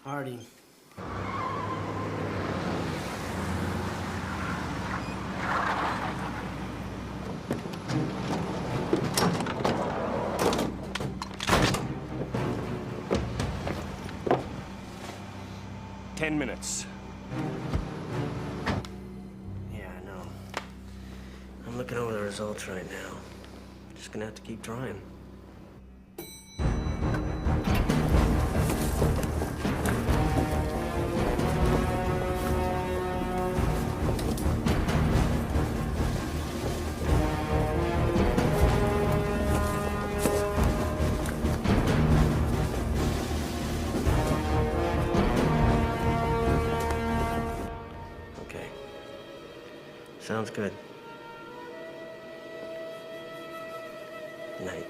Party. Minutes. Yeah, I know. I'm looking over the results right now. Just gonna have to keep trying. Sounds good. Night.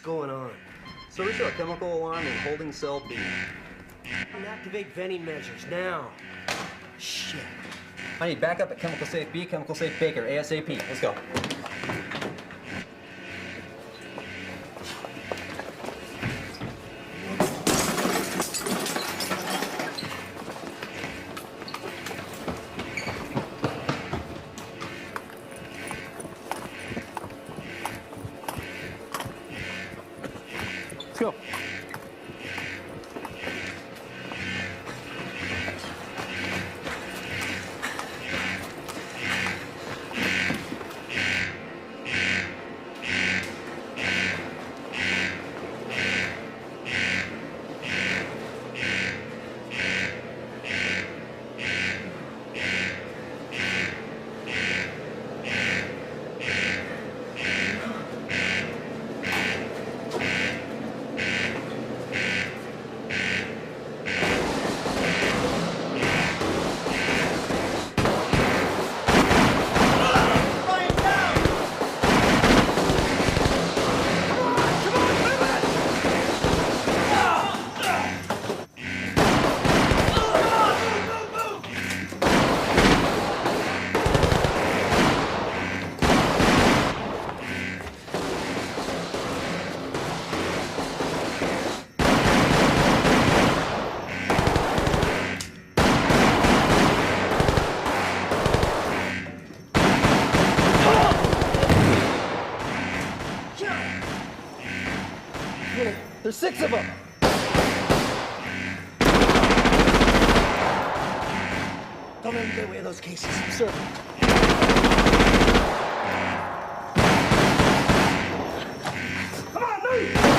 Going on? So we show a chemical alarm in holding cell B. Activate venting measures now. Shit. I need backup at chemical safe B, chemical safe Baker, ASAP. Let's go. Let's go. There's 6 of them! Don't let them get away with those cases. Sir. Come on, move!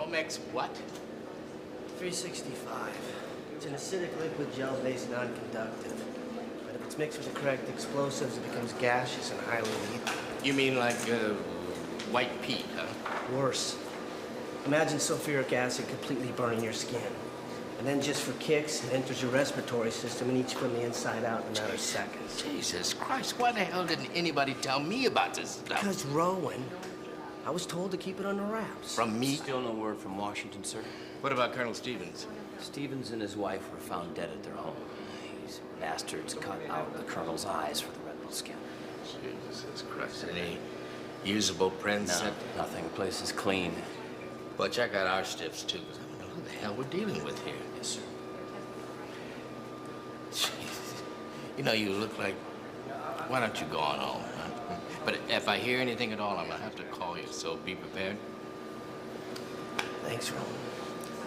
Bromex what? 365. It's an acidic liquid gel-based non-conductive. But if it's mixed with the correct explosives, it becomes gaseous and highly lethal. You mean like white peat, huh? Worse. Imagine sulfuric acid completely burning your skin. And then just for kicks, it enters your respiratory system and eats you from the inside out in a matter of seconds. Jesus Christ, why the hell didn't anybody tell me about this stuff? Because Rowan, I was told to keep it under wraps. From me? Still no word from Washington, sir. What about Colonel Stevens? Stevens and his wife were found dead at their home. These bastards cut out the colonel's eyes for the retinal scan. Jesus Christ. Any usable prints? No, nothing. The place is clean. Well, check out our stiffs, too. I don't know who the hell we're dealing with here. Yes, sir. Jesus. You know, you look like... Why don't you go on home, huh? But if I hear anything at all, I'm gonna have to call you, so be prepared. Thanks, Rowan.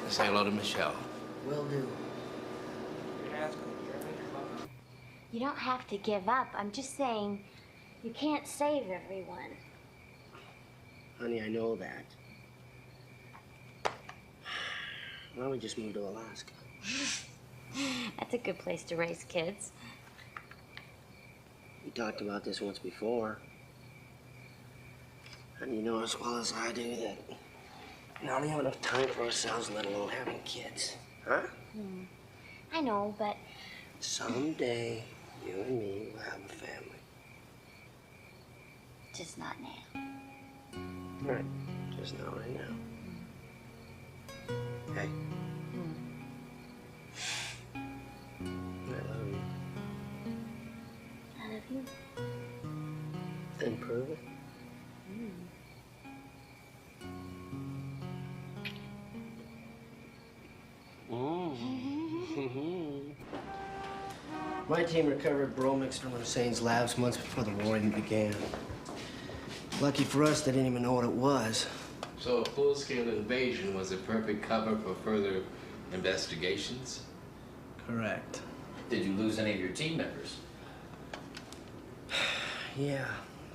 Say hello to Michele. Will do. You don't have to give up. I'm just saying you can't save everyone. Honey, I know that. Why don't we just move to Alaska? That's a good place to raise kids. We talked about this once before. And you know as well as I do that we don't have enough time for ourselves, let alone having kids. Huh? I know, but Someday, you and me will have a family. just not now. Right. Just not right now. Hey. I love you. I love you. Then prove it. My team recovered Bromex from Hussein's labs months before the war even began. Lucky for us, they didn't even know what it was. So a full-scale invasion was a perfect cover for further investigations? Correct. Did you lose any of your team members? Yeah.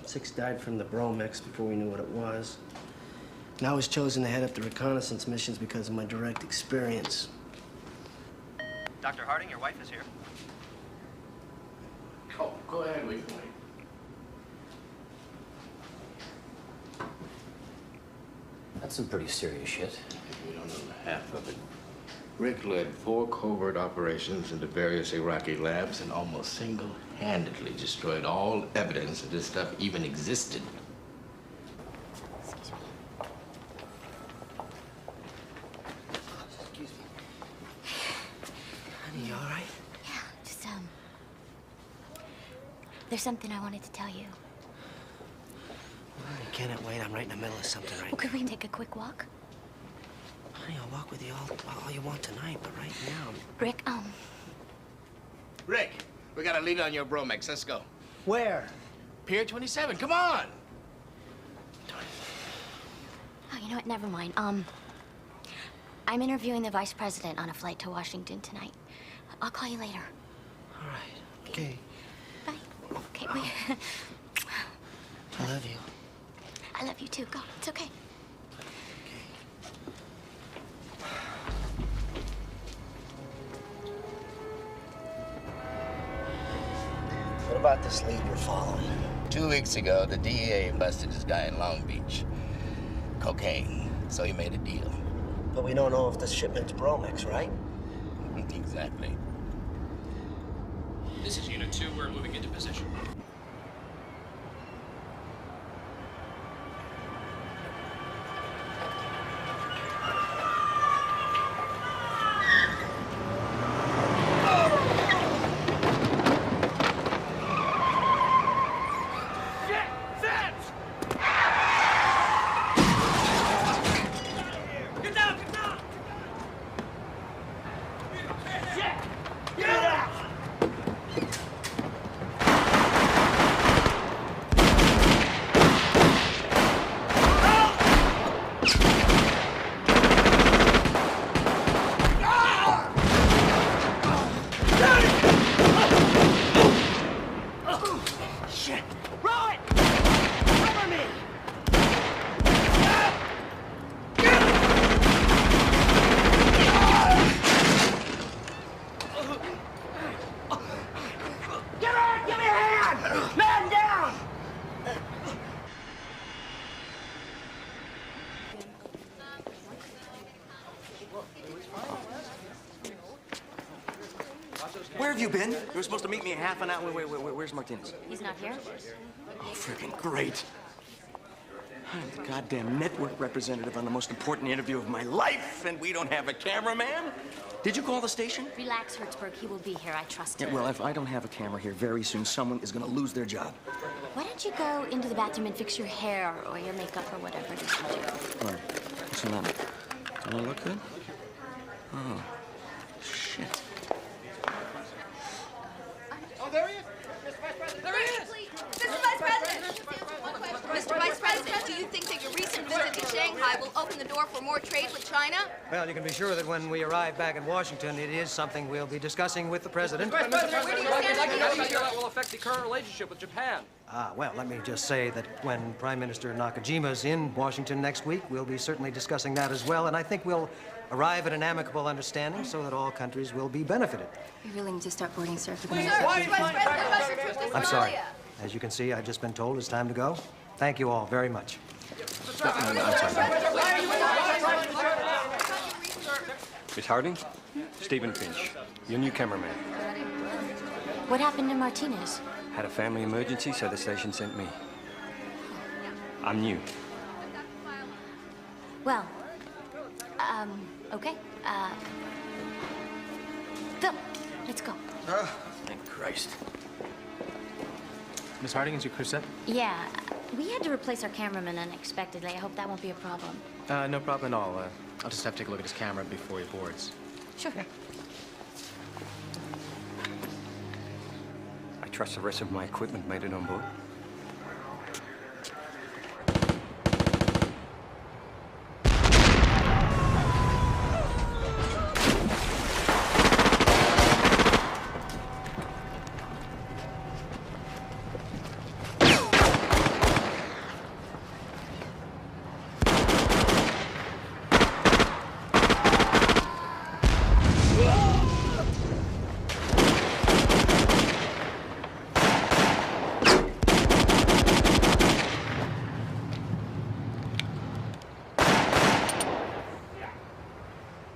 6 died from the Bromex before we knew what it was. And I was chosen to head up the reconnaissance missions because of my direct experience. Dr. Harding, your wife is here. Oh, go ahead, we can wait. That's some pretty serious shit. We don't know half of it. Rick led 4 covert operations into various Iraqi labs and almost single-handedly destroyed all evidence that this stuff even existed. Excuse me. Excuse me. Honey, you all right? Yeah, just, there's something I wanted to tell you. Honey, can't wait. I'm right in the middle of something right Well, could we take a quick walk? Honey, I'll walk with you all you want tonight, but right now... Rick, Rick, we gotta lead on your Bromex. Let's go. Where? Pier 27, come on! oh, you know what? Never mind. I'm interviewing the vice president on a flight to Washington tonight. I'll call you later. All right. Okay. Bye. Okay, wait. I love you. I love you too. Go. It's okay. What about this lead you're following? 2 weeks ago, the DEA busted this guy in Long Beach. Cocaine. So he made a deal. But we don't know if the shipment's Bromex, right? Exactly. This is Unit 2. We're moving into position. you been? You were supposed to meet me a half an hour. Where's Martinez? He's not here? Oh, freaking great. I'm the goddamn network representative on the most important interview of my life, and we don't have a cameraman? Did you call the station? Relax, Hertzberg. He will be here. I trust him. Yeah, well, if I don't have a camera here, very soon someone is gonna lose their job. Why don't you go into the bathroom and fix your hair or your makeup or whatever it is you do? Oh, what's the matter? Don't I look good? Oh, shit. Oh, there he is! There he is! Mr. Vice President! Mr. Vice President, do you think that your recent visit to Shanghai will open the door for more trade with China? Well, you can be sure that when we arrive back in Washington, it is something we'll be discussing with the president. Where do you stand on the issue? That will affect the current relationship with Japan. Well, let me just say that when Prime Minister Nakajima's in Washington next week, we'll be certainly discussing that as well, and I think we'll arrive at an amicable understanding so that all countries will be benefited. We really need to start boarding, sir, for the Sir, next... Vice President, Russian troops in I'm sorry. Somalia. As you can see, I've just been told it's time to go. Thank you all very much. Miss Harding, Stephen Finch, your new cameraman. What happened to Martinez? Had a family emergency, so the station sent me. I'm new. Well, okay. Phil, let's go. Thank Christ. Miss Harding, is your crew set? Yeah, we had to replace our cameraman unexpectedly. I hope that won't be a problem. No problem at all. I'll just have to take a look at his camera before he boards. Sure. Yeah. I trust the rest of my equipment made it on board.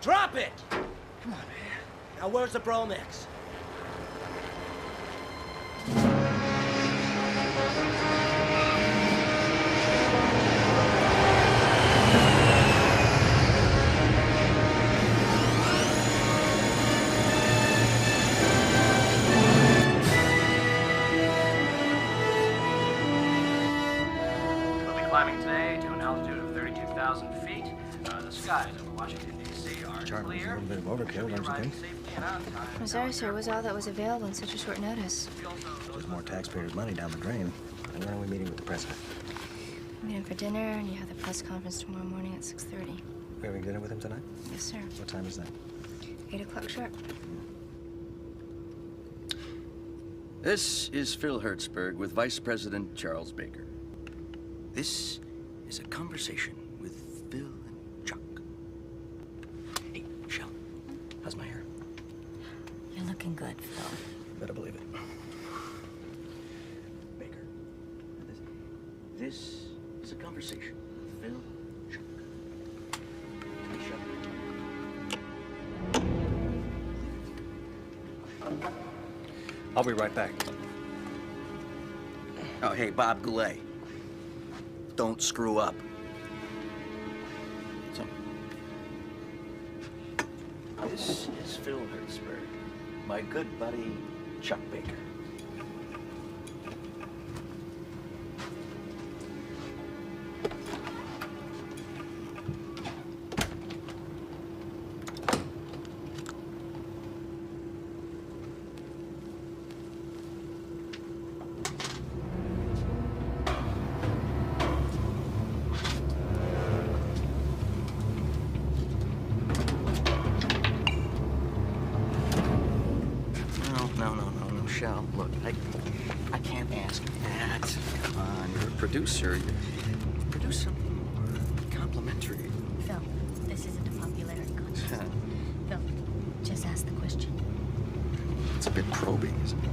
Drop it! Come on, man. Now, where's the Bromex? We'll be climbing today to an altitude of 32,000 feet. The skies over Washington, D.C. are clear. A little bit of overkill, don't you think? I'm sorry, sir. Was all that was available in such a short notice? Just more taxpayers' money down the drain. And when are we meeting with the president? We meet him for dinner, and you have the press conference tomorrow morning at 6:30. We having dinner with him tonight? Yes, sir. What time is that? 8 o'clock sharp. This is Phil Hertzberg with Vice President Charles Baker. This is a conversation with Phil and Chuck. Hey, Michele, how's my hair? You're looking good, Phil. Better believe it. Baker, this is a conversation with Phil and Chuck. Michele. I'll be right back. Oh, hey, Bob Goulet. Don't screw up. So, This is Phil Hertzberg, my good buddy Chuck Baker. No, Michele, look, I can't ask that. Come on, you're a producer. You produce something more complimentary. Phil, this isn't a popularity contest. Phil, just ask the question. It's a bit probing, isn't it?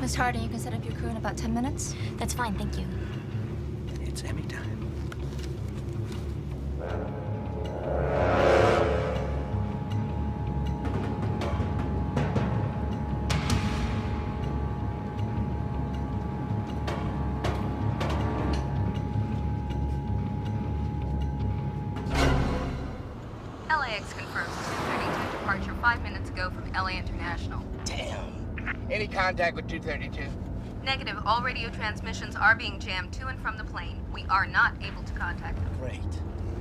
Miss Harding, you can set up your crew in about 10 minutes. That's fine, thank you. It's Emmy time. LAX confirmed 232 departure 5 minutes ago from LA International. Damn. Any contact with 232? Negative. All radio transmissions are being jammed to and from the plane. We are not able to contact them. Great.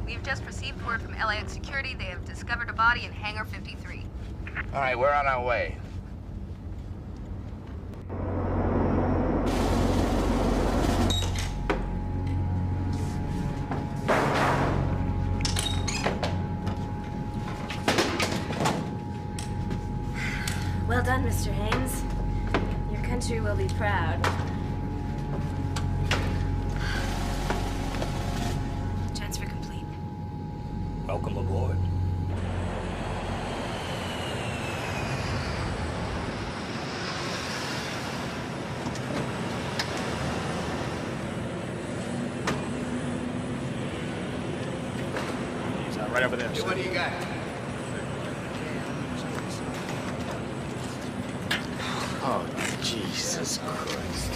We've just received word from LAX security. They have discovered a body in Hangar 53. All right, we're on our way. Well done, Mr. Haynes. Your country will be proud. Transfer complete. Welcome aboard. He's right over there. Hey, what do you got? Oh, Jesus Christ.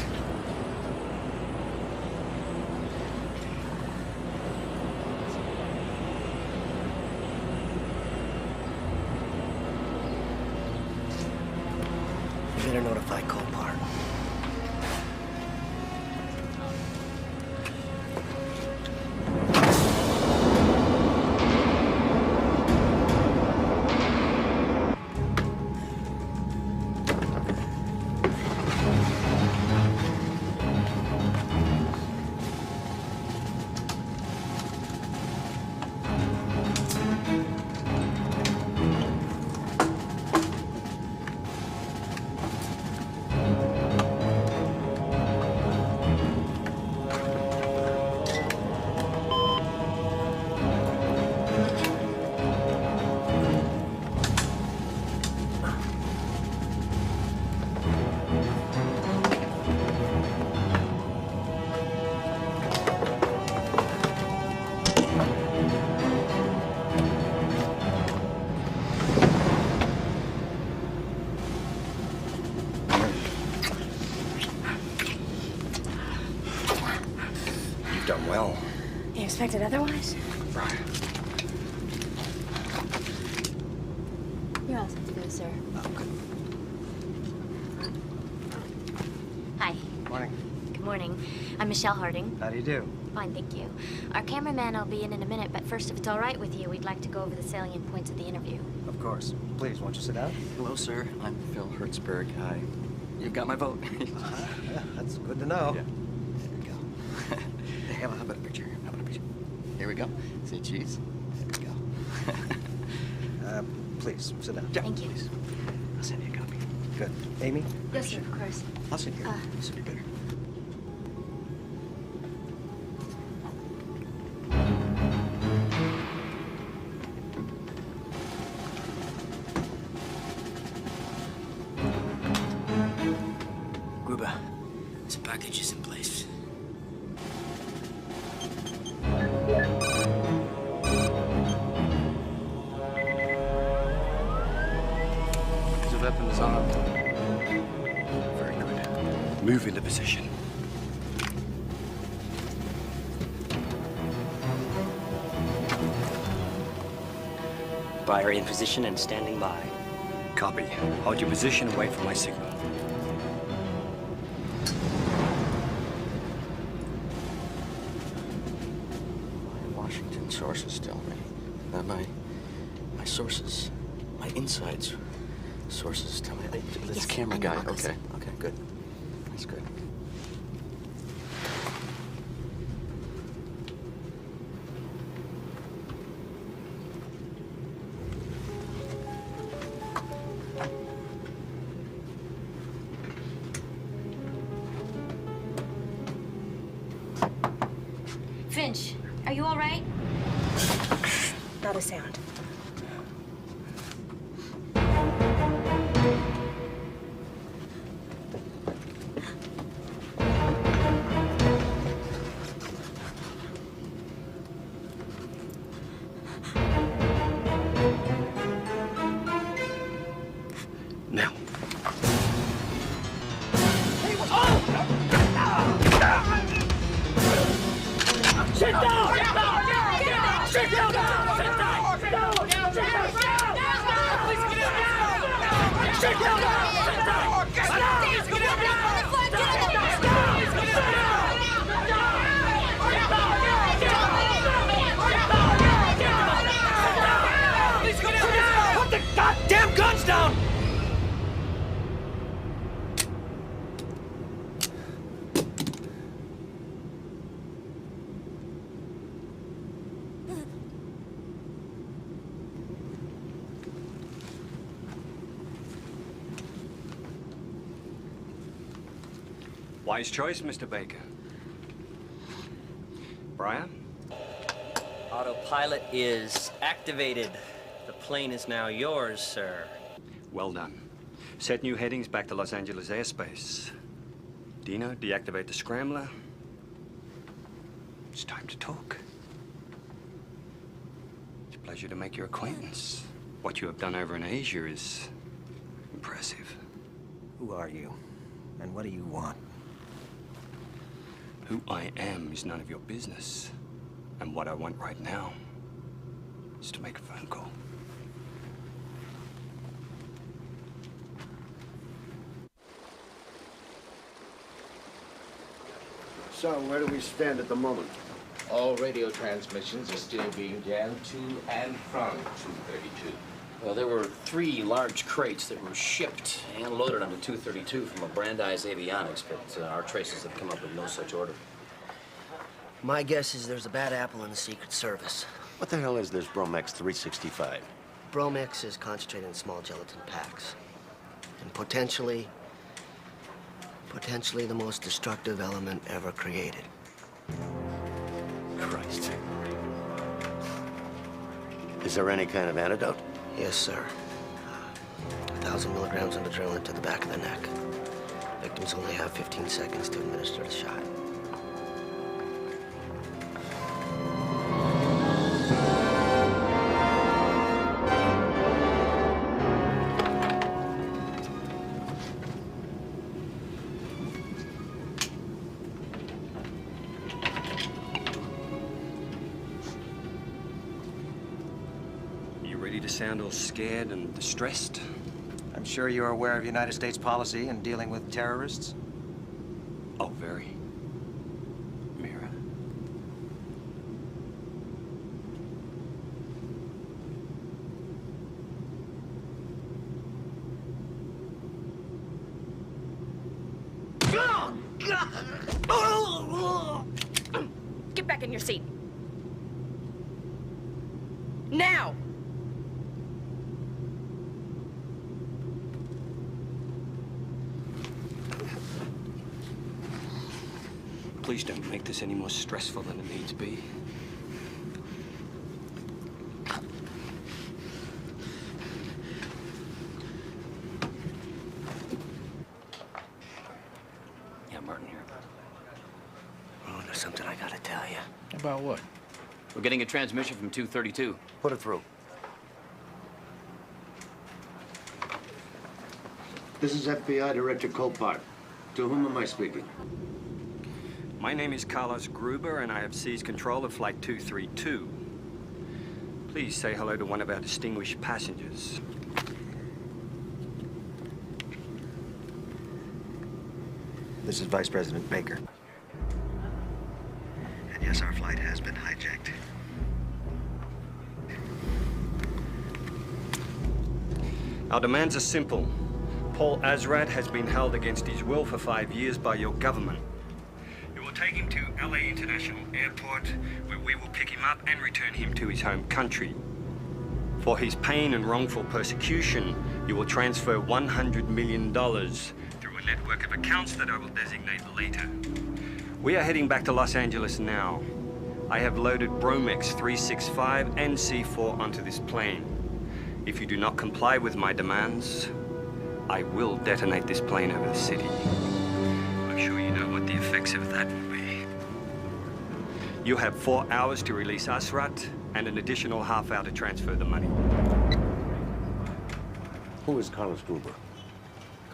You better notify Copart. Done well. You expected otherwise? Bryan. You're all set to go, sir. Oh, good. Hi. Morning. Good morning. I'm Michele Harding. How do you do? Fine, thank you. Our cameraman will be in a minute, but first, if it's all right with you, we'd like to go over the salient points of the interview. Of course. Please, won't you sit down? Hello, sir. I'm Phil Hertzberg. Hi. You've got my vote. Yeah, that's good to know. Yeah. There we go. Hey, how about a picture? How about a picture? Here we go. Say cheese. There we go. Please, sit down. Yeah, Thank you. please. I'll send you a copy. Good. Amy? Yes, sir, of course. I'll sit here. This will be better. Gruber, this package is in place. The weapon is armed. Very good. Move into position. Buyer in position and standing by. Copy. Hold your position and wait for my signal. My Washington sources tell me that my sources, my inside sources tell me. This Yes, camera I know, guy. I'll go, Okay. sir. Okay. Good. That's good. Finch, are you all right? Not a sound. Now. Sit down! Sit Put the goddamn guns down! Wise choice, Mr. Baker. Bryan? Autopilot is activated. The plane is now yours, sir. Well done. Set new headings back to Los Angeles airspace. Dino, deactivate the scrambler. It's time to talk. It's a pleasure to make your acquaintance. What you have done over in Asia is impressive. Who are you? And what do you want? Who I am is none of your business. And what I want right now is to make a phone call. So, where do we stand at the moment? All radio transmissions are still being jammed to and from 232. Well, there were 3 large crates that were shipped and loaded onto 232 from a Brandeis Avionics, but our traces have come up with no such order. My guess is there's a bad apple in the Secret Service. What the hell is this Bromex 365? Bromex is concentrated in small gelatin packs. And potentially the most destructive element ever created. Christ. Is there any kind of antidote? Yes, sir. 1,000 milligrams of adrenaline to the back of the neck. Victims only have 15 seconds to administer the shot. To sound all scared and distressed? I'm sure you're aware of United States policy in dealing with terrorists. Oh, very. Mira. Get back in your seat. Now! Please don't make this any more stressful than it needs to be. Yeah, Martin here. Oh, there's something I gotta tell you. About what? We're getting a transmission from 232. Put it through. This is FBI Director Colpart. To whom am I speaking? My name is Carlos Gruber, and I have seized control of Flight 232. Please say hello to one of our distinguished passengers. This is Vice President Baker. And yes, our flight has been hijacked. Our demands are simple. Paul Azrat has been held against his will for 5 years by your government. You will take him to LA International Airport, where we will pick him up and return him to his home country. For his pain and wrongful persecution, you will transfer $100 million through a network of accounts that I will designate later. We are heading back to Los Angeles now. I have loaded Bromex 365 and C4 onto this plane. If you do not comply with my demands, I will detonate this plane over the city. I'm sure you know what the effects of that will be. You have 4 hours to release Azrat and an additional half hour to transfer the money. Who is Carlos Gruber?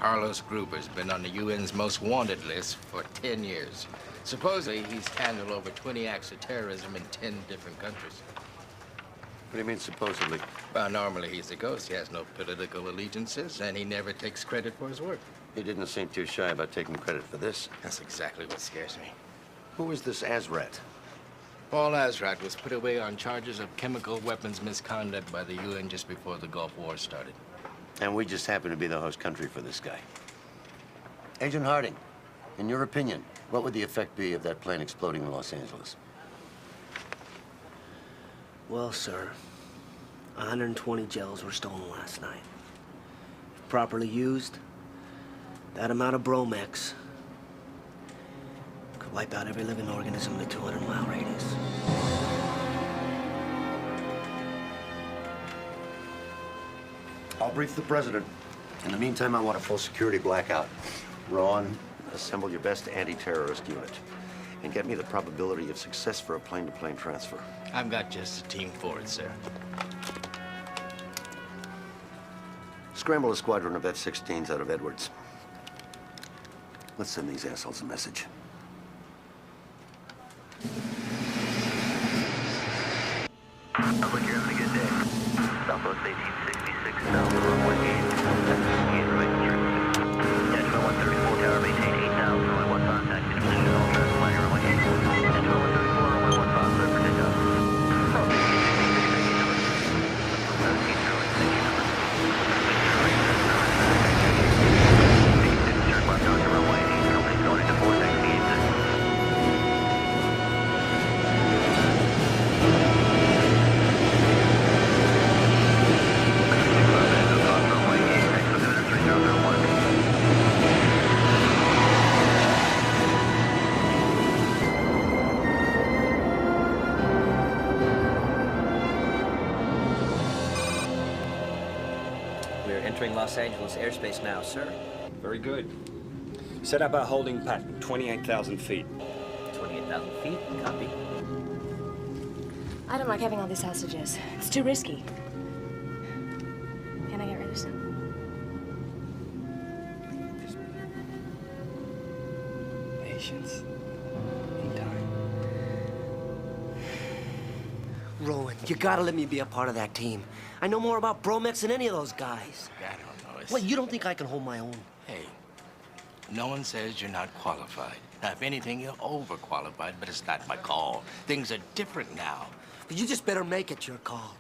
Carlos Gruber's been on the UN's most wanted list for 10 years. Supposedly, he's handled over 20 acts of terrorism in 10 different countries. What do you mean, supposedly? Well, normally he's a ghost. He has no political allegiances, and he never takes credit for his work. He didn't seem too shy about taking credit for this. That's exactly what scares me. Who is this Azrat? Paul Azrat was put away on charges of chemical weapons misconduct by the UN just before the Gulf War started. And we just happen to be the host country for this guy. Agent Harding, in your opinion, what would the effect be of that plane exploding in Los Angeles? Well, sir, 120 gels were stolen last night. If properly used, that amount of bromex could wipe out every living organism in a 200-mile radius. I'll brief the president. In the meantime, I want a full security blackout. Rowan, assemble your best anti-terrorist unit and get me the probability of success for a plane-to-plane transfer. I've got just a team for it, sir. Scramble a squadron of F-16s out of Edwards. Let's send these assholes a message. Public, you're having a good day. Southwest 1866, south of runway 8. Right, Detachment 134 tower, maintain 8,000, runway 1 contact, into position, all traffic, flying runway 8. Detachment 134, runway 1 5, clear for takeoff. Southwest 1866, taking number. 17 Sterling, taking number. Turn left onto runway 8, company's going into 4 taxi 86. We're entering Los Angeles airspace now, sir. Very good. Set up our holding pattern, 28,000 feet. 28,000 feet, copy. I don't like having all these hostages. It's too risky. Can I get rid of some? Patience. In time. Rowan, you gotta let me be a part of that team. I know more about bromex than any of those guys. I don't know. What, you don't think I can hold my own? Hey, no one says you're not qualified. Now, if anything, you're overqualified, but it's not my call. Things are different now. But you just better make it your call.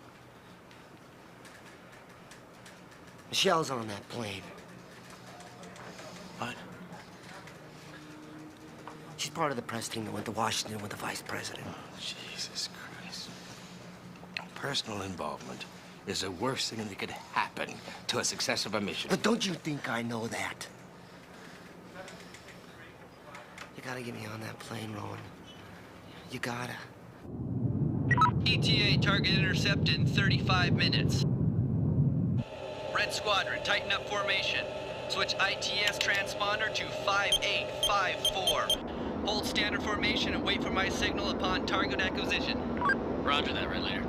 Michelle's on that plane. What? She's part of the press team that went to Washington with the vice president. Oh, Jesus Christ. Personal involvement is the worst thing that could happen to a success of a mission. But don't you think I know that? You gotta get me on that plane, Rowan. You gotta. ETA target intercept in 35 minutes. Red Squadron, tighten up formation. Switch ITS transponder to 5854. Hold standard formation and wait for my signal upon target acquisition. Roger that, Red Leader.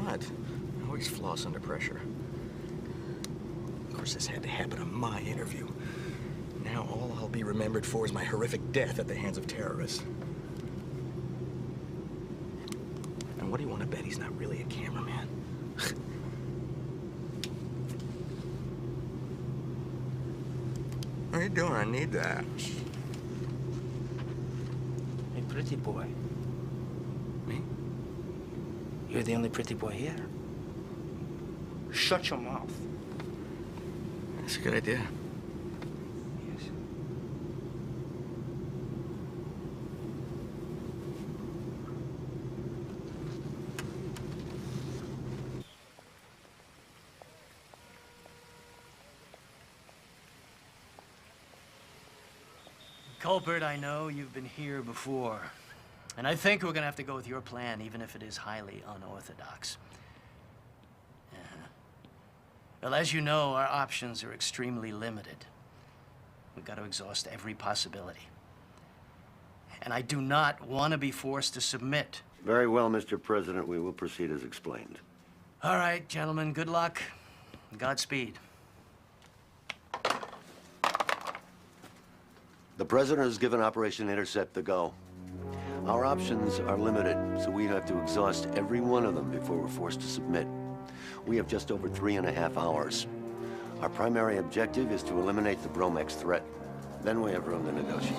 What? I always floss under pressure. Of course, this had to happen on my interview. Now all I'll be remembered for is my horrific death at the hands of terrorists. And what do you want to bet he's not really a cameraman? What are you doing? I need that. Hey, pretty boy. Me? You're the only pretty boy here. Shut your mouth. That's a good idea. Yes. Culprit, I know you've been here before. And I think we're gonna have to go with your plan, even if it is highly unorthodox. Well, as you know, our options are extremely limited. We've got to exhaust every possibility. and I do not want to be forced to submit. Very well, Mr. President. We will proceed as explained. All right, gentlemen, good luck. Godspeed. The President has given Operation Intercept the go. Our options are limited, so we have to exhaust every one of them before we're forced to submit. We have just over 3.5 hours. Our primary objective is to eliminate the Bromex threat. Then we have room to negotiate.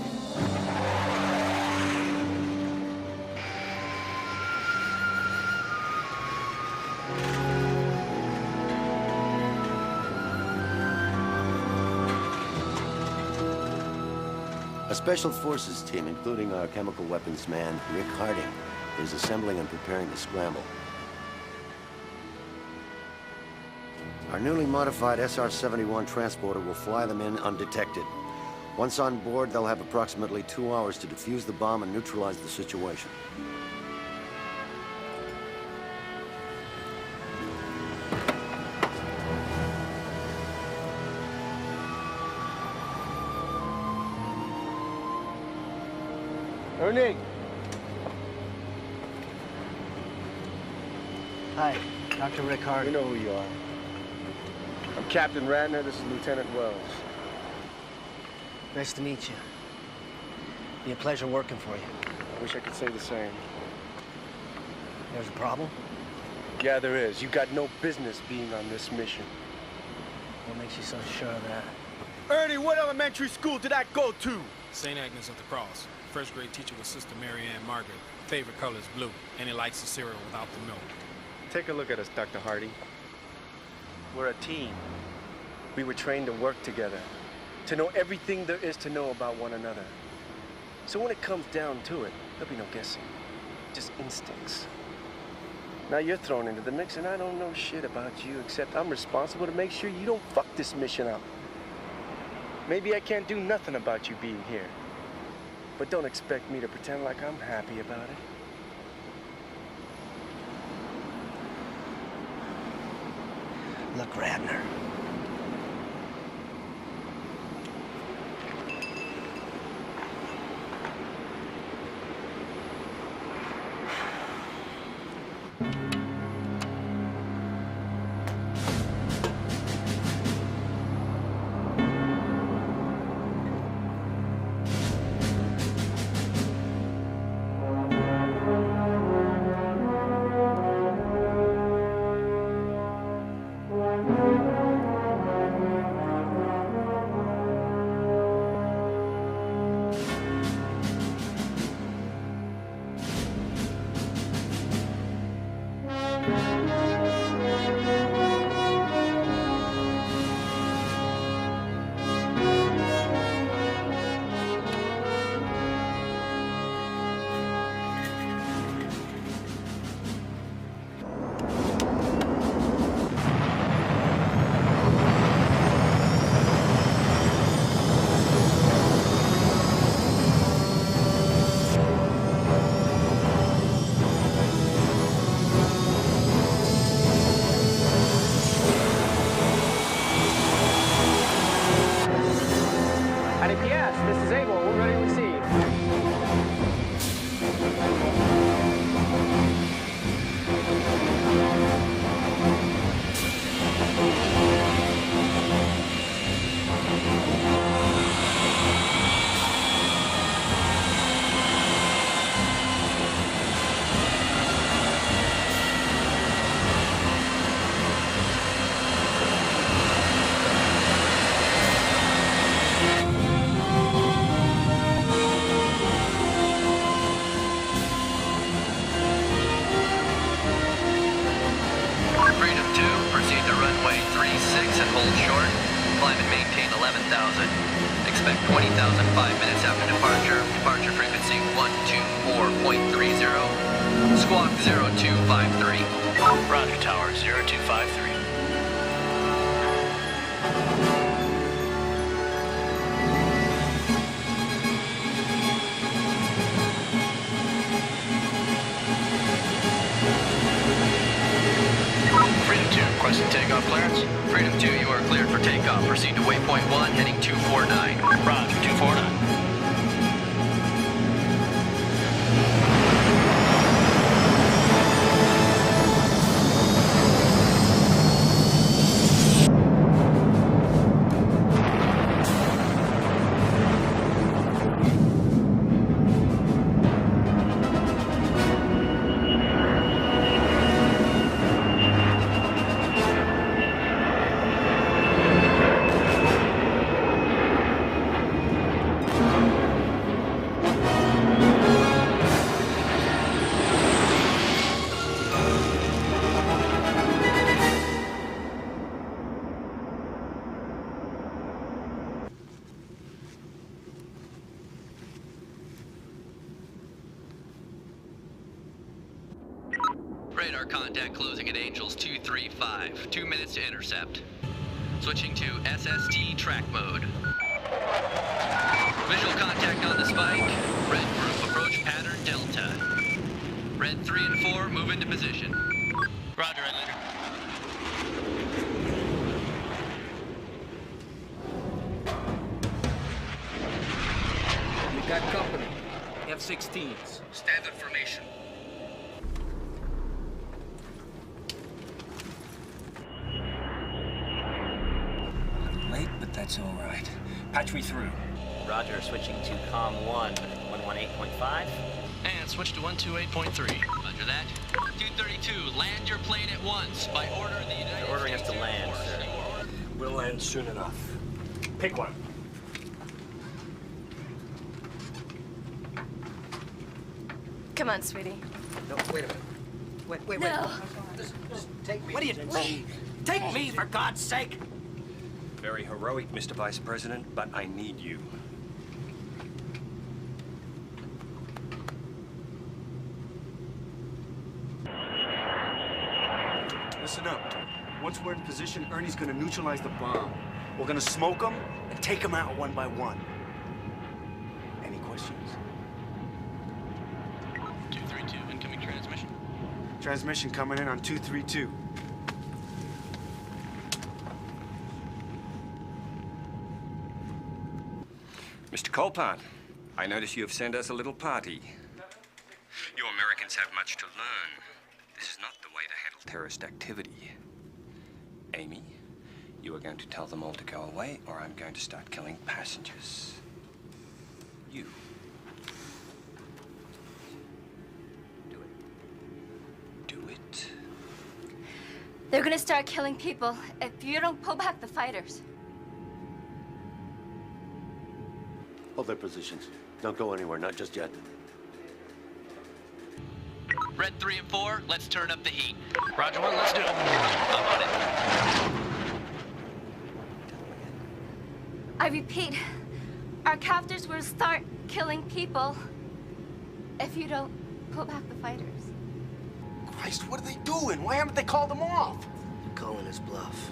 A Special Forces team, including our chemical weapons man, Rick Harding, is assembling and preparing to scramble. Our newly modified SR-71 transporter will fly them in undetected. Once on board, they'll have approximately 2 hours to defuse the bomb and neutralize the situation. Ernie! Hi, Dr. Rick Harding. You know who you are. I'm Captain Ratner, this is Lieutenant Wells. Nice to meet you. Be a pleasure working for you. I wish I could say the same. There's a problem? Yeah, there is. You got no business being on this mission. What makes you so sure of that? Ernie, what elementary school did I go to? St. Agnes of the Cross. First grade teacher was Sister Mary Ann Margaret. Favorite color is blue, and he likes the cereal without the milk. Take a look at us, Dr. Harding. We're a team. We were trained to work together, to know everything there is to know about one another. So when it comes down to it, there'll be no guessing, just instincts. Now you're thrown into the mix, and I don't know shit about you, except I'm responsible to make sure you don't fuck this mission up. Maybe I can't do nothing about you being here, but don't expect me to pretend like I'm happy about it. Look, Ratner. Expect 20,000 5 minutes after departure. Departure frequency 124.30. Squawk 0253. Roger, Tower 0253. Freedom 2, requesting takeoff clearance. Freedom 2, you are cleared for takeoff. Proceed to waypoint 1, heading 249. Roger, 249. radar contact closing at Angels 235. 2 minutes to intercept. Switching to SST track mode. Visual contact on the spike. Red group, approach pattern Delta. Red 3 and 4, move into position. Roger, Red leader. We got company. F-16s. Standard formation. A little late, but that's all right. Patch me through. Roger, switching to COM 1, 118.5. And switch to 128.3. Roger that. 232, land your plane at once by order of the United States. They're ordering us to land, sir. We'll land soon enough. Pick one. Come on, sweetie. No, wait a minute. Wait. No. Just take me. What do you Wait. Take me, for God's sake! Very heroic, Mr. Vice President, but I need you. Listen up. Once we're in position, Ernie's gonna neutralize the bomb. We're gonna smoke them and take them out one by one. Any questions? 232, incoming transmission. Transmission coming in on 232. Mr. Colpart, I notice you have sent us a little party. You Americans have much to learn. This is not the way to handle terrorist activity. Amy, you are going to tell them all to go away, or I'm going to start killing passengers. You. Do it. They're gonna start killing people if you don't pull back the fighters. Hold their positions. Don't go anywhere, not just yet. Red 3 and 4, let's turn up the heat. Roger 1, let's do it. I'm on it. I repeat, our captors will start killing people if you don't pull back the fighters. Christ, what are they doing? Why haven't they called them off? They're calling his bluff.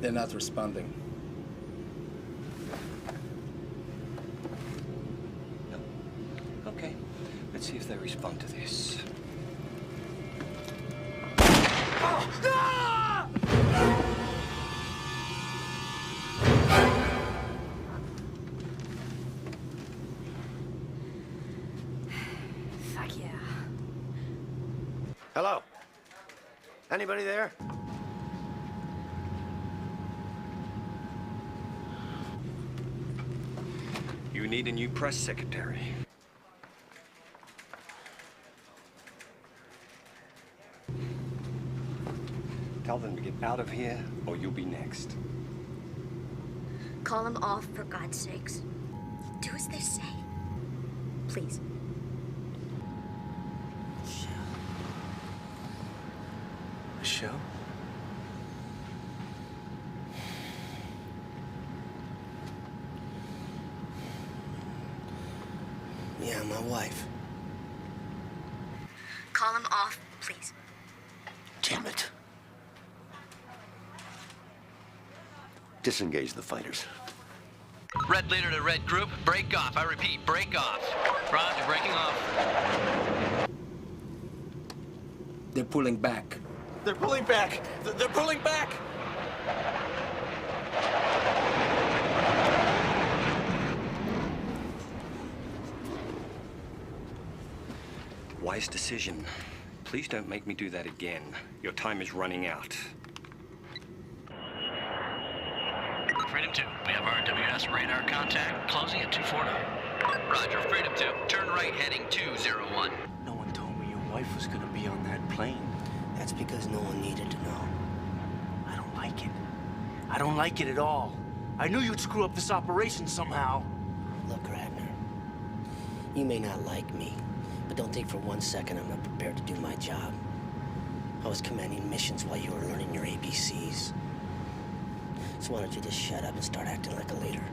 They're not responding. No. Okay. Let's see if they respond to this. Fuck yeah. Hello? Anybody there? You need a new press secretary. Tell them to get out of here, or you'll be next. Call them off, for God's sakes. Do as they say. Please. Michele? Yeah, my wife. Call them off, please. Damn it. Disengage the fighters. Red leader to red group, break off. I repeat, break off. Roger, breaking off. They're pulling back. They're pulling back! They're pulling back! Wise decision. Please don't make me do that again. Your time is running out. Freedom 2, we have RWS radar contact closing at 249. Roger, Freedom 2, turn right heading 201. No one told me your wife was gonna be on that plane. That's because no one needed to know. I don't like it. I don't like it at all. I knew you'd screw up this operation somehow. Look, Ratner, you may not like me, but don't think for 1 second I'm not prepared to do my job. I was commanding missions while you were learning your ABCs. So why don't you just shut up and start acting like a leader?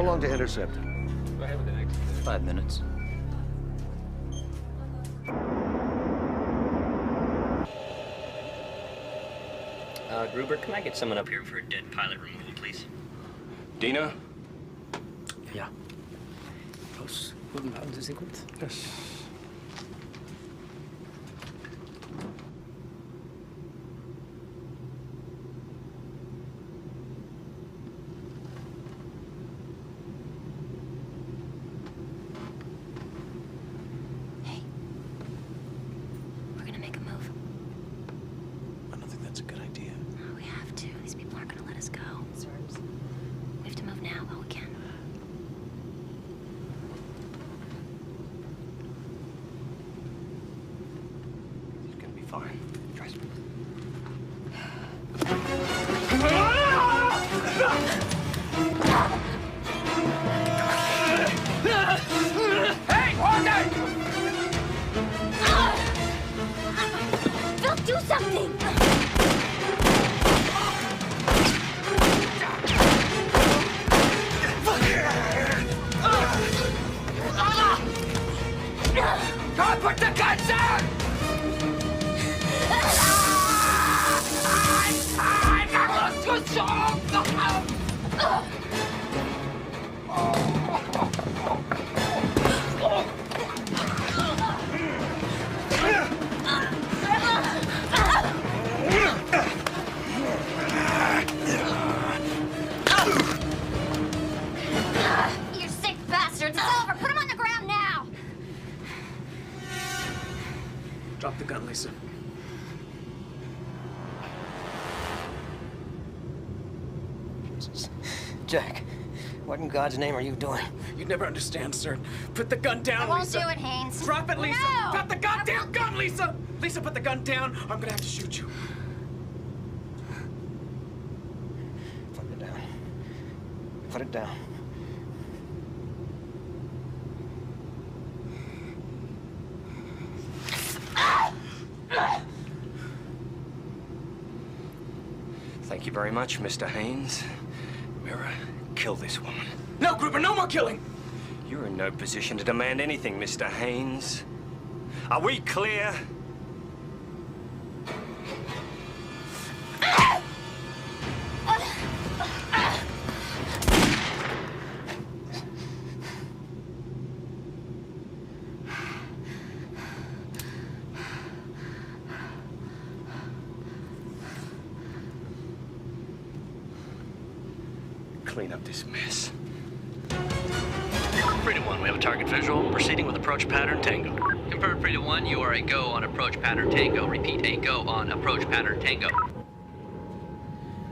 long to intercept? Go ahead with the next 5 minutes. Gruber, can I get someone up here for a dead pilot removal, please? Dina? Ja. Los, guten Abend, Sie sind gut? Yes. We're gonna make a move. I don't think that's a good idea. Oh, we have to. These people aren't gonna let us go. We have to move now while we can. It's gonna be fine. Trust me. Hey, hold it! Phil, do something! God, put the guns down! I'm not too strong! You sick bastards! It's over! Put him on the ground now! Drop the gun, Lisa. Jesus. Jack, what in God's name are you doing? You'd never understand, sir. Put the gun down, I won't Lisa. do it, Haynes. Drop it, Lisa. No! Drop the goddamn gun, Lisa. Lisa, put the gun down. I'm gonna have to shoot you. Put it down. Put it down. Thank you very much, Mr. Haynes. Mira, kill this woman. No, Gruber, no more killing! You're in no position to demand anything, Mr. Haynes. Are we clear? Clean up this mess. Freedom 1, we have a target visual. Proceeding with approach pattern Tango. Confirm Freedom 1, you are a go on approach pattern Tango. Repeat, a go on approach pattern Tango.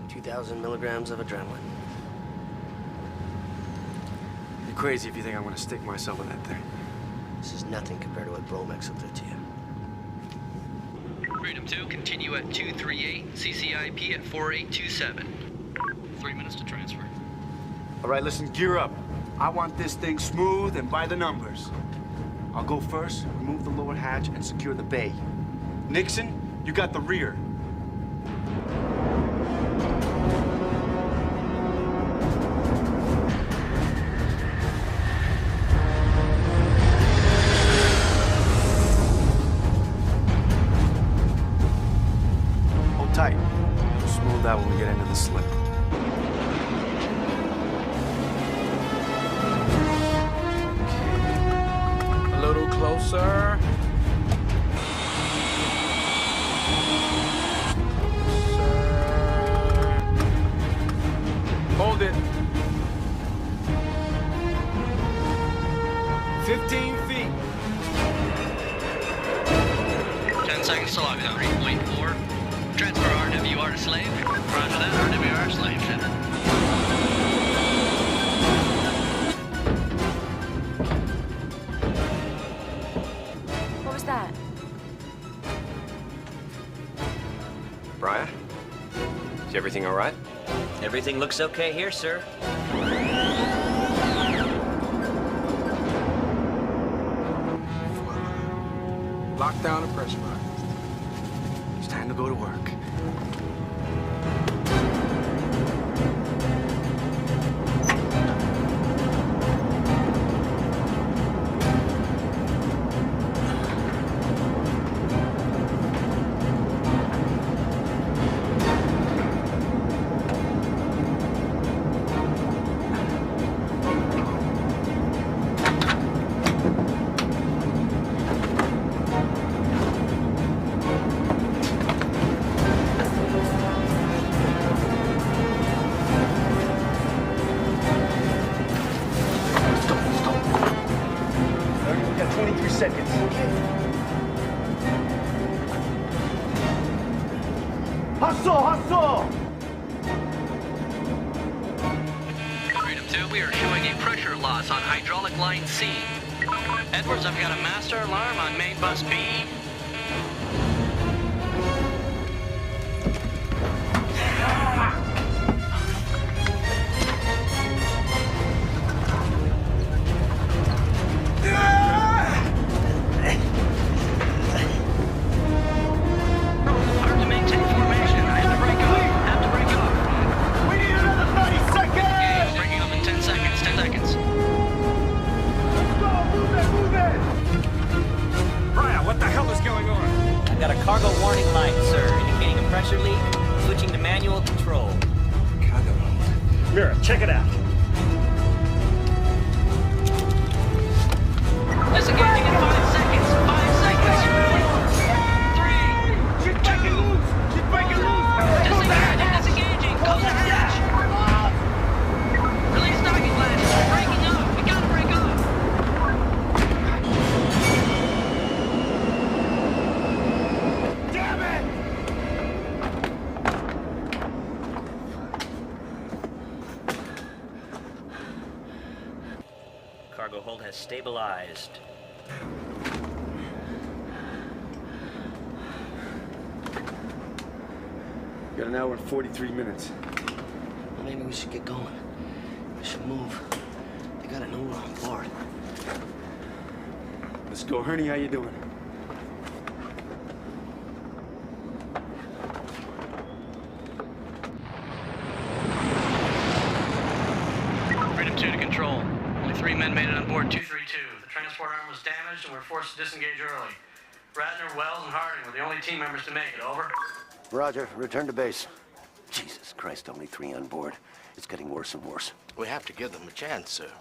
2,000 milligrams of adrenaline. You're crazy if you think I'm gonna stick myself in that thing. This is nothing compared to what Bromex will do to you. Freedom 2, continue at 238, CCIP at 4827. 3 minutes to transfer. All right, listen, gear up. I want this thing smooth and by the numbers. I'll go first, remove the lower hatch, and secure the bay. Nixon, you got the rear. Hold tight. We'll smooth out when we get into the slip. A little closer. Hold it. 15 feet. 10 seconds to lockdown. 3.4. Transfer RWR to slave. Roger that. RWR slave. What was that? Bryan? Is everything all right? Everything looks okay here, sir. Lock down and pressurize. It's time to go to work. hustle! Freedom 2, we are showing a pressure loss on hydraulic line C. Edwards, I've got a master alarm on main bus B. Cargo warning light, sir, indicating a pressure leak. Switching to manual control. Cargo hold. Mira, check it out. Disengaging in 5 seconds. 5 seconds. 3. She's breaking loose! She's breaking loose! Disengaging. Close the hatch. Release docking latches. We're breaking up. We gotta break up. Cargo hold has stabilized. Got an hour and 43 minutes. Well, maybe we should get going. We should move. They gotta know we're on board. Let's go. Herney, how you doing? Freedom 2 to control. Only 3 men made it on board 232. The transport arm was damaged and were forced to disengage early. Ratner, Wells, and Harding were the only team members to make it. Over. Roger. Return to base. Jesus Christ, only 3 on board. It's getting worse and worse. We have to give them a chance, sir.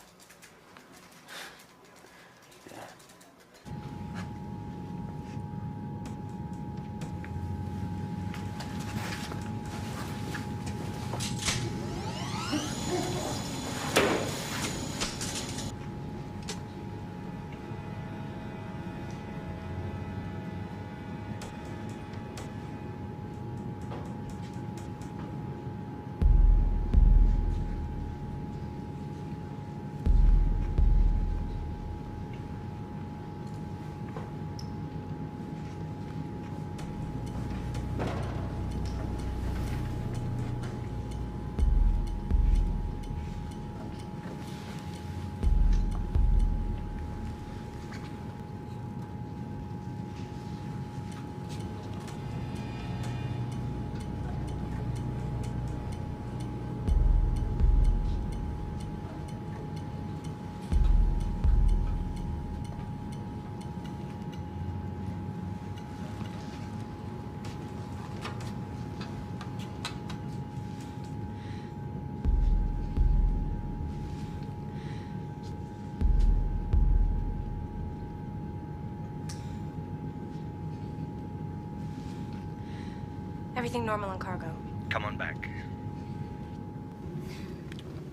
Everything normal on cargo. Come on back.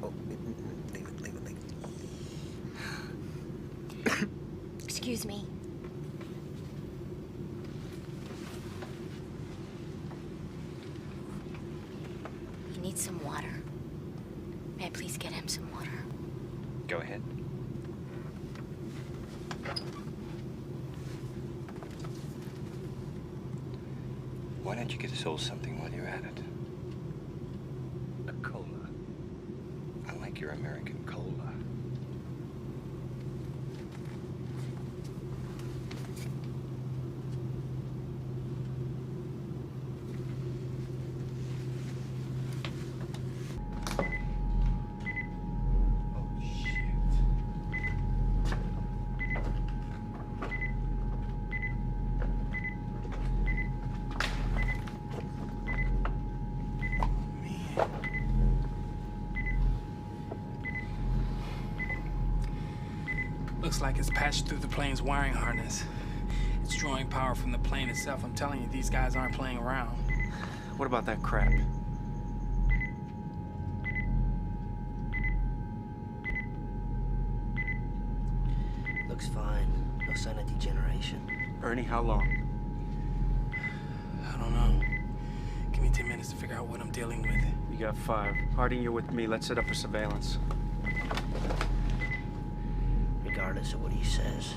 Oh, leave it. Excuse me. He needs some water. May I please get him some water? Go ahead. Why don't you get us all something while you're at it? A cola. I like your American cola. Looks like it's patched through the plane's wiring harness. It's drawing power from the plane itself. I'm telling you, these guys aren't playing around. What about that crap? Looks fine. No sign of degeneration. Ernie, how long? I don't know. Give me 10 minutes to figure out what I'm dealing with. You got 5. Harding, you're with me. Let's set up for surveillance. Regardless of what he says,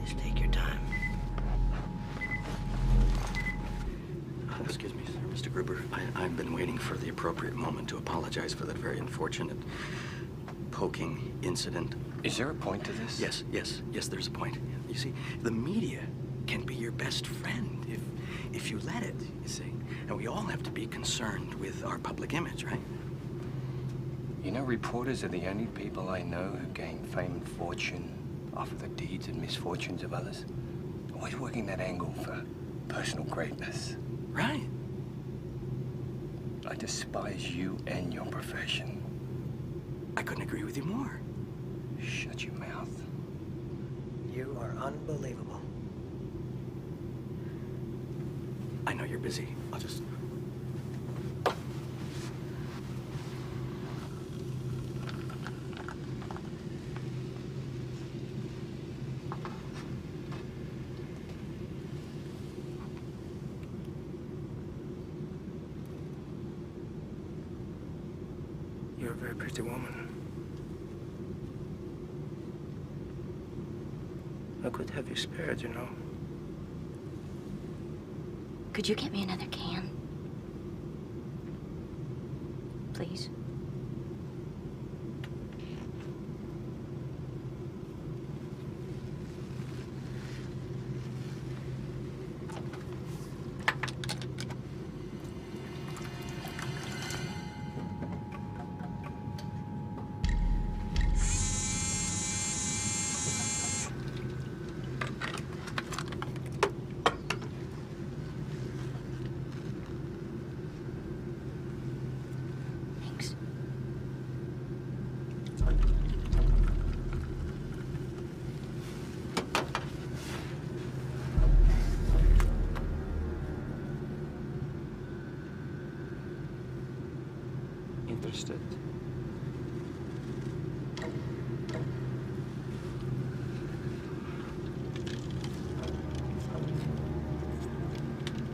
just take your time. Excuse me, sir. Mr. Gruber, I've been waiting for the appropriate moment to apologize for that very unfortunate poking incident. Is there a point to this? Yes, there's a point. You see, the media can be your best friend if you let it, you see. And we all have to be concerned with our public image, right? You know, reporters are the only people I know who gain fame and fortune off of the deeds and misfortunes of others. Always working that angle for personal greatness. Right. I despise you and your profession. I couldn't agree with you more. Shut your mouth. You are unbelievable. I know you're busy. I'll just... You're a very pretty woman. I could have you spared, you know. Could you get me another can? Please? Interested.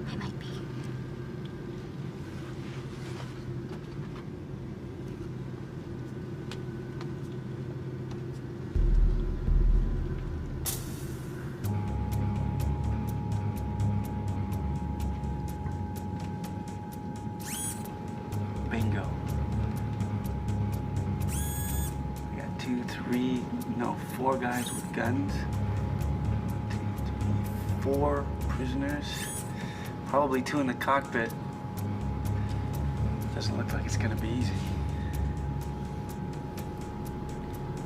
I might be. Bingo. 2, 3, no, 4 guys with guns. 4 prisoners. Probably 2 in the cockpit. Doesn't look like it's gonna be easy.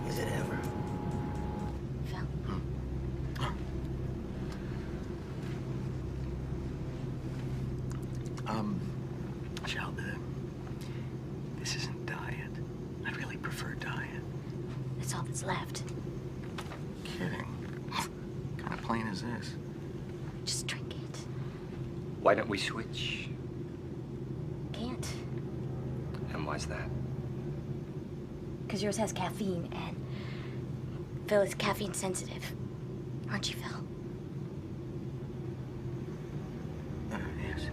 Is it ever? Shelby, this isn't diet. I'd really prefer diet. That's all that's left. Kidding. What kind of plane is this? Just drink it. Why don't we switch? Can't. And why's that? Because yours has caffeine, and Phil is caffeine sensitive. Aren't you, Phil?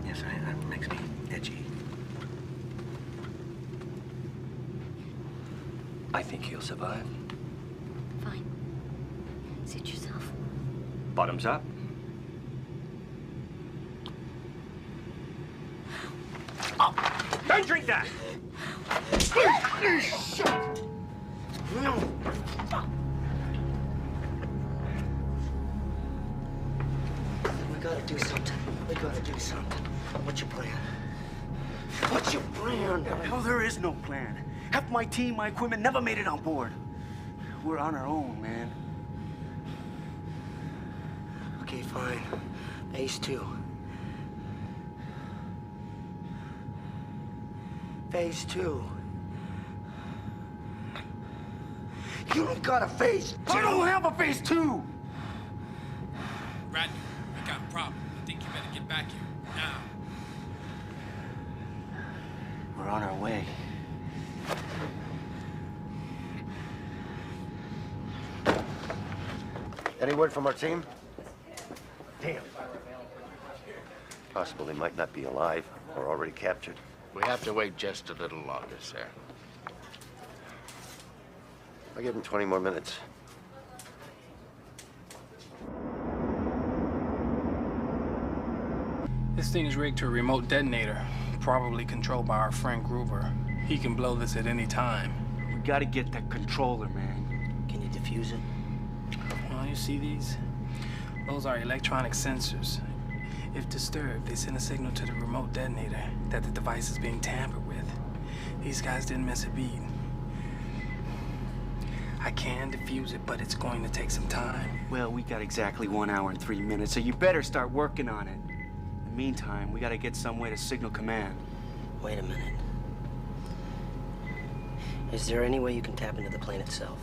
Yes, that makes me edgy. I think he'll survive. Fine. Suit yourself. Bottoms up. Oh, don't drink that! We gotta do something. We gotta do something. What's your plan? What's your plan? Hell, there is no plan. Half my team, my equipment never made it on board. We're on our own, man. Okay, fine. Phase 2. Phase 2. You don't got a phase 2. I don't have a phase 2. Ratner, I got a problem. I think you better get back here. Now. We're on our way. Any word from our team? Damn. Possible they might not be alive. Or already captured. We have to wait just a little longer, sir. I'll give him 20 more minutes. This thing is rigged to a remote detonator, probably controlled by our friend Gruber. He can blow this at any time. We gotta get that controller, man. Can you defuse it? Well, you see these? Those are electronic sensors. If disturbed, they send a signal to the remote detonator that the device is being tampered with. These guys didn't miss a beat. I can defuse it, but it's going to take some time. Well, we got exactly 1 hour and 3 minutes, so you better start working on it. In the meantime, we gotta get some way to signal command. Wait a minute. Is there any way you can tap into the plane itself?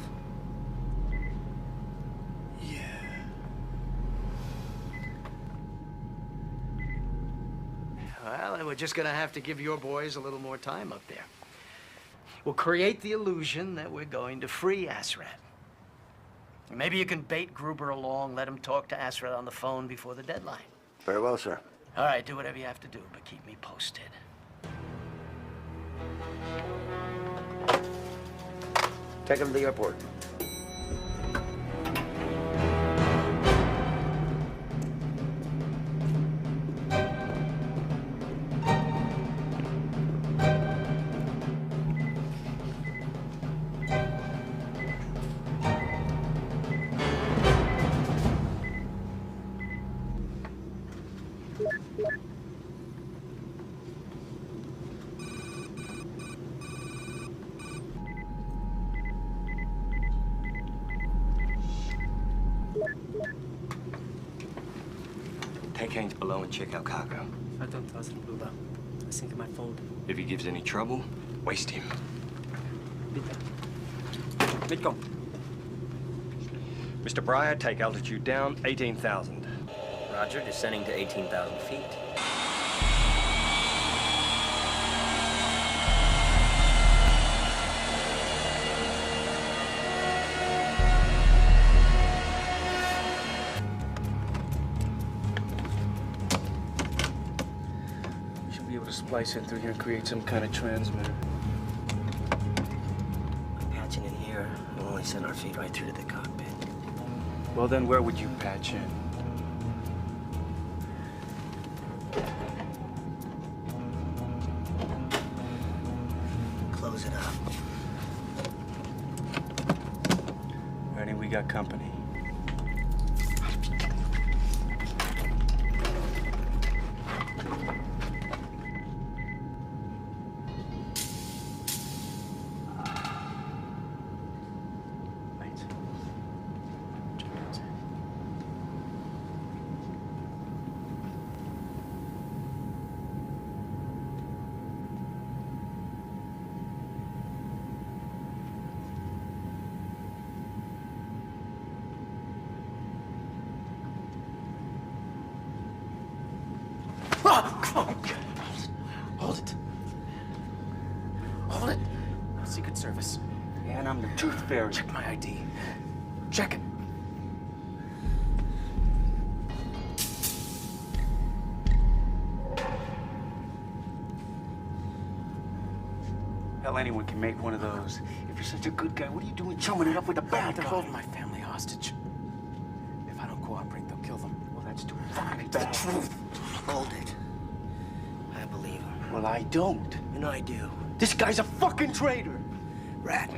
Well, we're just gonna have to give your boys a little more time up there. We'll create the illusion that we're going to free Asrat. Maybe you can bait Gruber along, let him talk to Asrat on the phone before the deadline. Very well, sir. All right, do whatever you have to do, but keep me posted. Take him to the airport. Take hands below and check out cargo. I don't trust him, Gruber. I think he might fold. If he gives any trouble, waste him. Let go. Mr. Bryan, take altitude down, 18,000. Roger, descending to 18,000 feet. We should be able to splice in through here and create some kind of transmitter. Patching in here will only send our feet right through to the cockpit. Well, then where would you patch in? Close it up. Ready? We got company. Hold it. Hold it. Secret Service. And I'm the Tooth Fairy. Check my ID. Check it. Hell, anyone can make one of those. If you're such a good guy, what are you doing chumming it up with a bad They're guy? holding my family hostage. If I don't cooperate, they'll kill them. Well, that's too fucking bad. The truth. Hold it. I believe him. Well, I don't. And I do. This guy's a fucking traitor. Rat.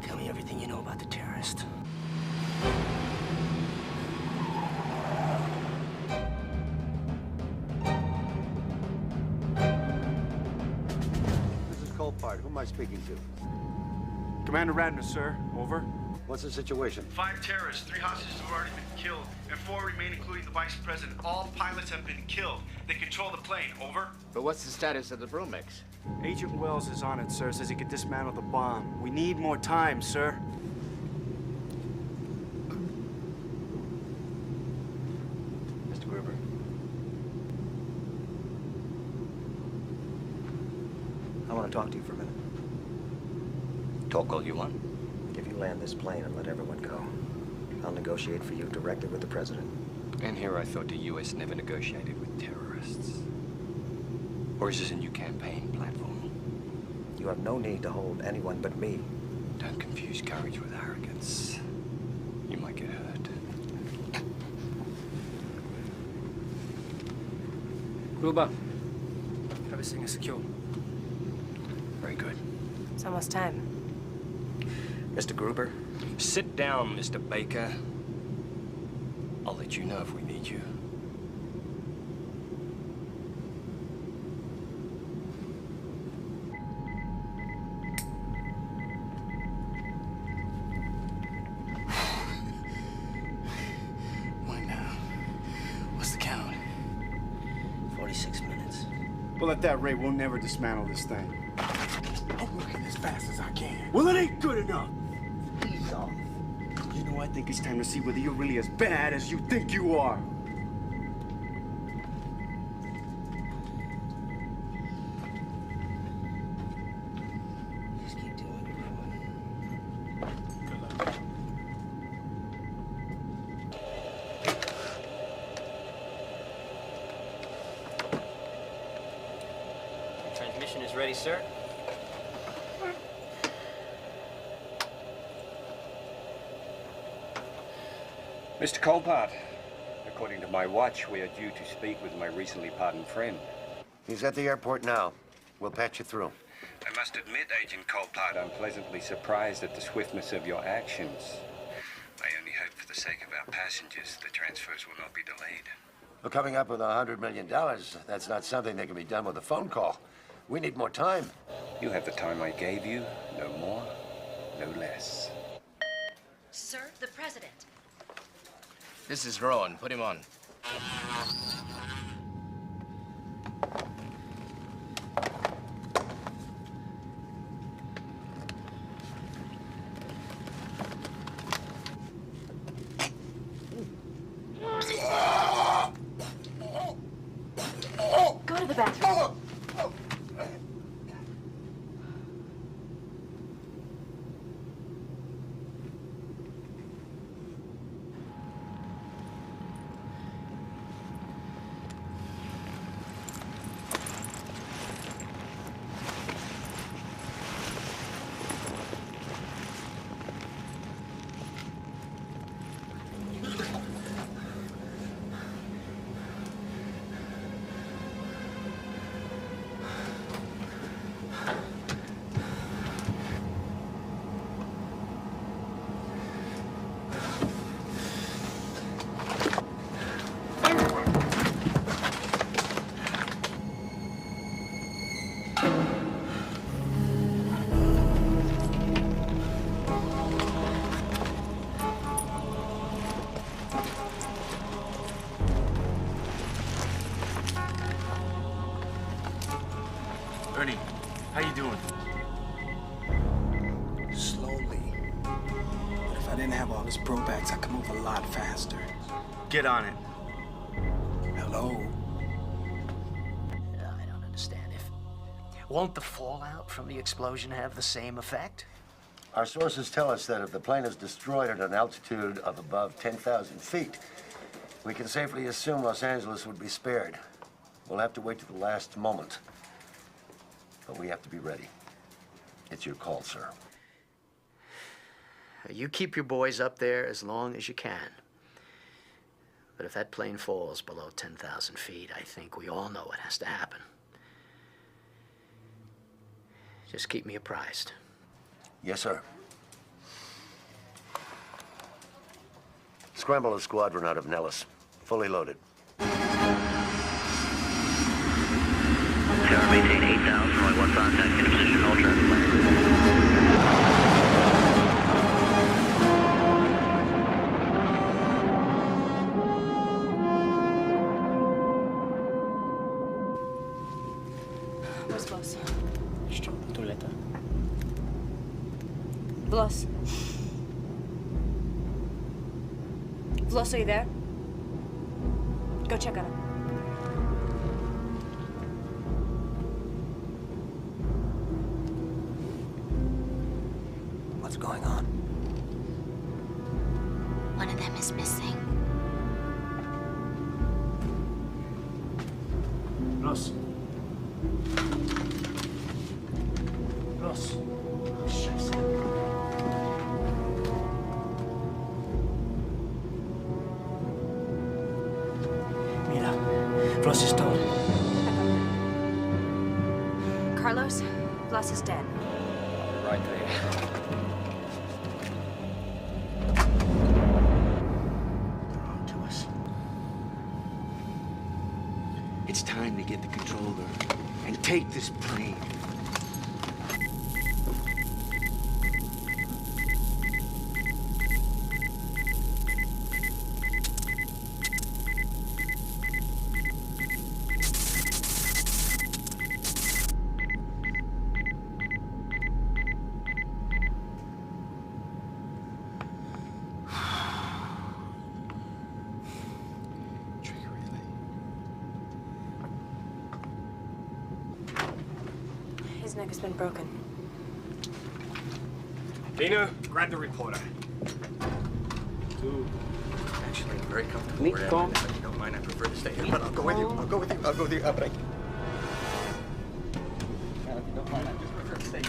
Tell me everything you know about the terrorist. This is Colpart. Who am I speaking to? Commander Ratner, sir. Over. What's the situation? 5 terrorists, 3 hostages have already been killed, and 4 remain, including the vice president. All pilots have been killed. They control the plane. Over. But what's the status of the broom mix? Agent Wells is on it, sir. Says he could dismantle the bomb. We need more time, sir. Mr. Gruber. I want to talk to you for a minute. Talk all you want. Give you You land this plane and let everyone go. I'll negotiate for you directly with the president. And here I thought the U.S. never negotiated with terrorists. Or is this a new campaign platform? You have no need to hold anyone but me. Don't confuse courage with arrogance. You might get hurt. Gruber, everything is secure. Very good. It's almost time. Mr. Gruber? Sit down, Mr. Baker. I'll let you know if we need you. What now? What's the count? 46 minutes. Well, at that rate, we'll never dismantle this thing. I'm working as fast as I can. Well, it ain't good enough. Ease off. You know, I think it's time to see whether you're really as bad as you think you are. Just keep doing it, Rowan. Good luck. Transmission is ready, sir. Mr. Colpart, according to my watch, we are due to speak with my recently pardoned friend. He's at the airport now. We'll patch you through. I must admit, Agent Colpart, I'm pleasantly surprised at the swiftness of your actions. I only hope for the sake of our passengers, the transfers will not be delayed. Well, coming up with $100 million, that's not something that can be done with a phone call. We need more time. You have the time I gave you, no more, no less. Sir, the president. This is Rowan. Put him on. Go to the bathroom. Ernie, how you doing? Slowly. But if I didn't have all this Probax, I could move a lot faster. Get on it. Hello? I don't understand. Won't the fallout from the explosion have the same effect? Our sources tell us that if the plane is destroyed at an altitude of above 10,000 feet, we can safely assume Los Angeles would be spared. We'll have to wait to the last moment. But we have to be ready. It's your call, sir. You keep your boys up there as long as you can. But if that plane falls below 10,000 feet, I think we all know what has to happen. Just keep me apprised. Yes, sir. Scramble a squadron out of Nellis. Fully loaded. Tower maintain 8,000, runway 1 contact, in position, all traffic land. Where's Bloss? Tuleta. Bloss. Bloss, are you there? Go check on him. What's going on? one of them is missing. Ross. Ross. Scheiße. Mira, Ross is tot. Carlos, Ross is dead. Right there. It's time to get the controller and take this plane. His neck has been broken. Dino, grab the reporter. Actually, I'm very comfortable where I am. If you don't mind, I prefer to stay here. But I'll go with you. I'll go with you. I'll go with you. But I... If you don't mind, I just prefer to stay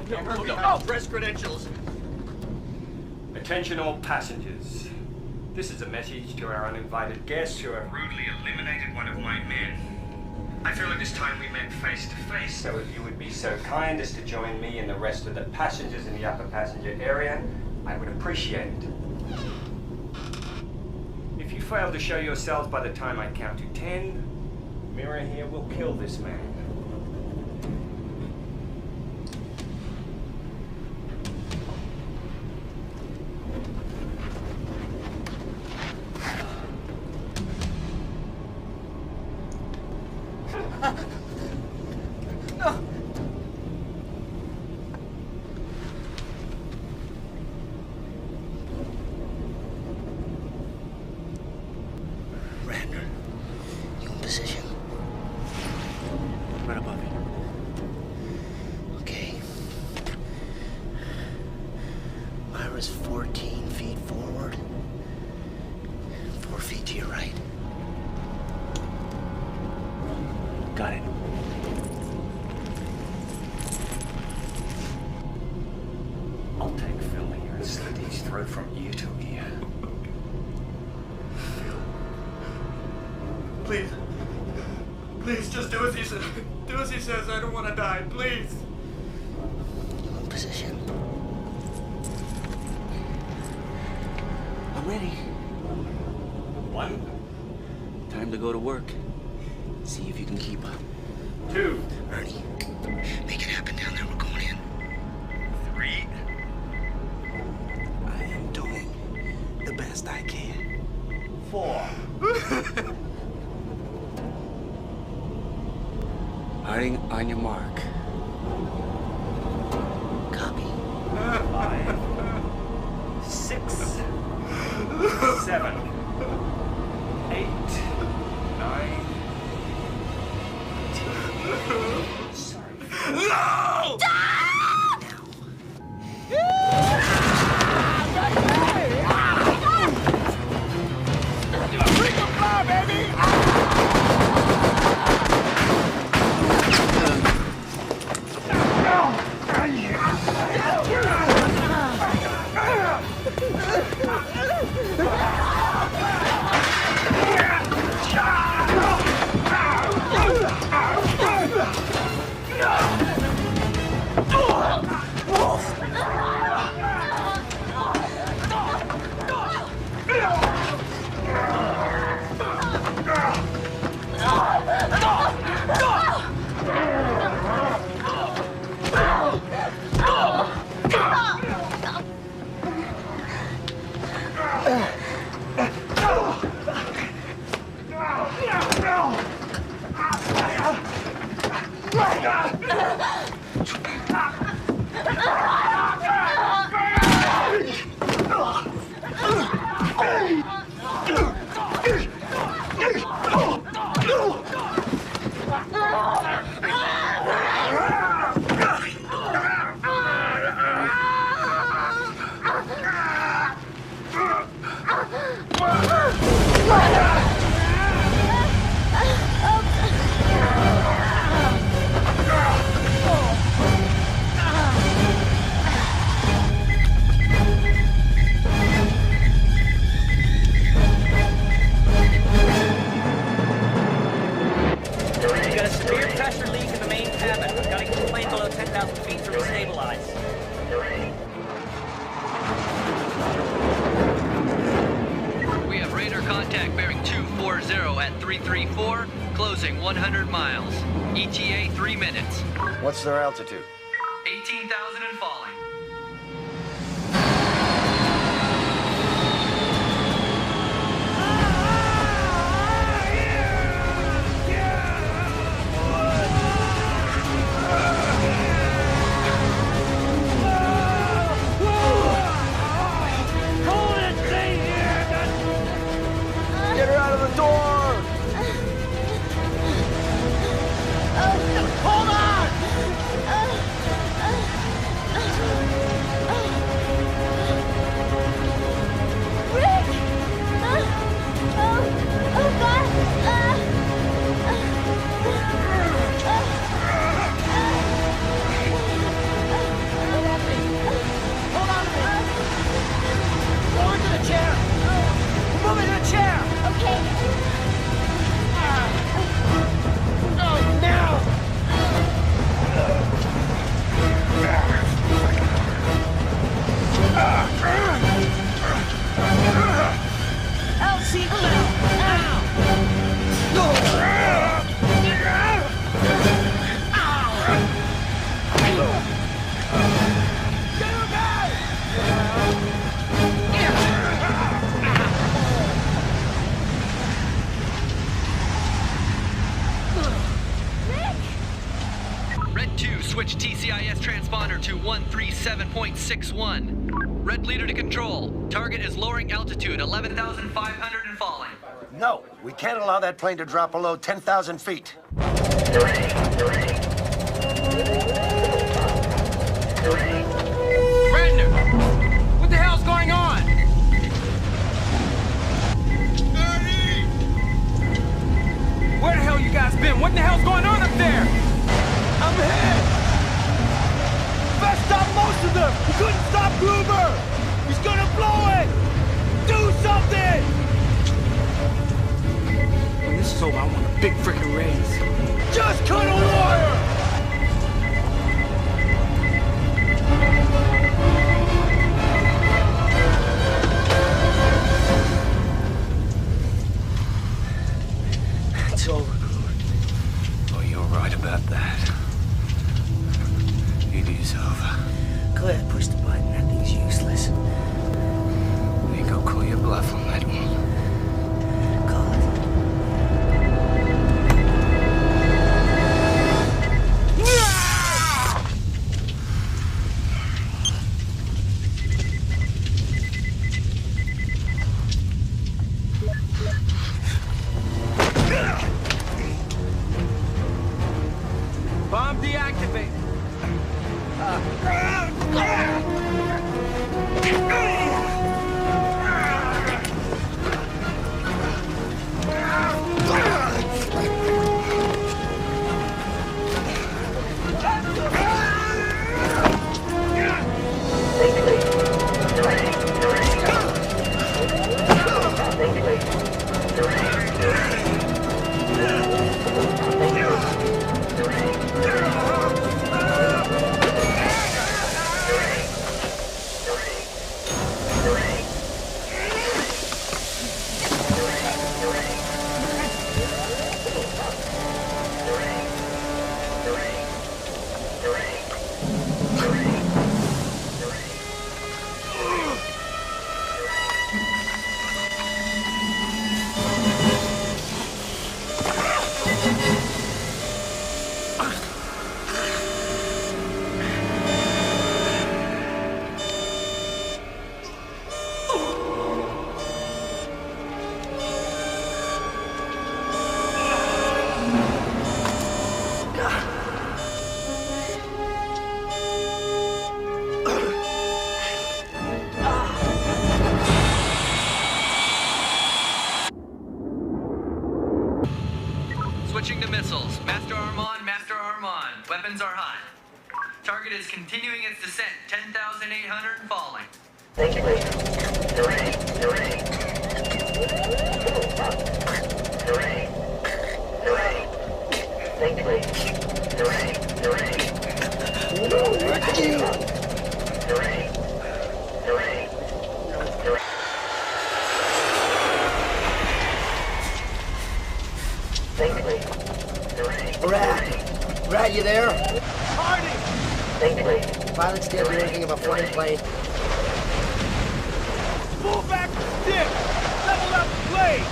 here. No, press credentials. Attention all passengers. This is a message to our uninvited guests who have rudely eliminated one of my men. I feel it is time we met face to face, so if you would be so kind as to join me and the rest of the passengers in the upper passenger area, I would appreciate it. If you fail to show yourselves by the time I count to 10, Mirror here will kill this man. Ratner, you in position? Right above you. Okay. Myra's 14 feet forward. 4 feet to your right. Got it. I'll take Phil here and slit his throat from ear to ear. Please. Please, just do as he says. Do as he says. I don't want to die. Please. You in position? I'm ready. 1. Time to go to work. See if you can keep up. 2. Ernie, make it happen down there. We're going in. 3. I am doing the best I can. 4. Hiding on your mark. Copy. 5. 6. 7. 8. 9. 10. Sorry. No! Freedom fly, baby! 0 at 334, closing 100 miles. ETA 3 minutes. What's their altitude? 18,000 and falling. Get her out of the door! Hold on! Rick! Oh, God! Hold on to me! Roll into the chair! Move into the chair! Okay. Oh, now! Oh, seatbelt! Red 2, switch TCIS transponder to 137.61. Red leader to control. Target is lowering altitude 11,500 and falling. No, we can't allow that plane to drop below 10,000 feet. Ratner! What the hell's going on? Where the hell you guys been? What the hell's going on up there? I'm hit! Best stop most of them! We couldn't stop Gruber! He's gonna blow it! Do something! When this is over, I want a big freaking raise. Just cut a wire! It's over. Oh, you're right about that. It is over. Go ahead, push the button. That thing's useless. You go call your bluff on that one. Call it. Bomb deactivated. Switching to missiles. Master arm on, master arm on. Weapons are hot. Target is continuing its descent. 10,800 and falling. you there? Harding! Pilots didn't do anything about flying plane. Pull back the stick! Level up the plane!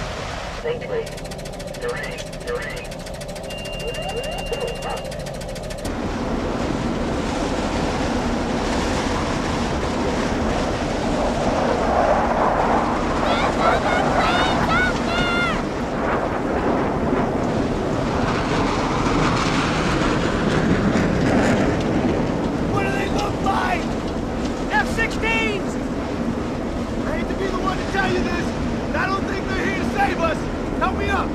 What do they look like? F-16s! I hate to be the one to tell you this, but I don't think they're here to save us. Help me up!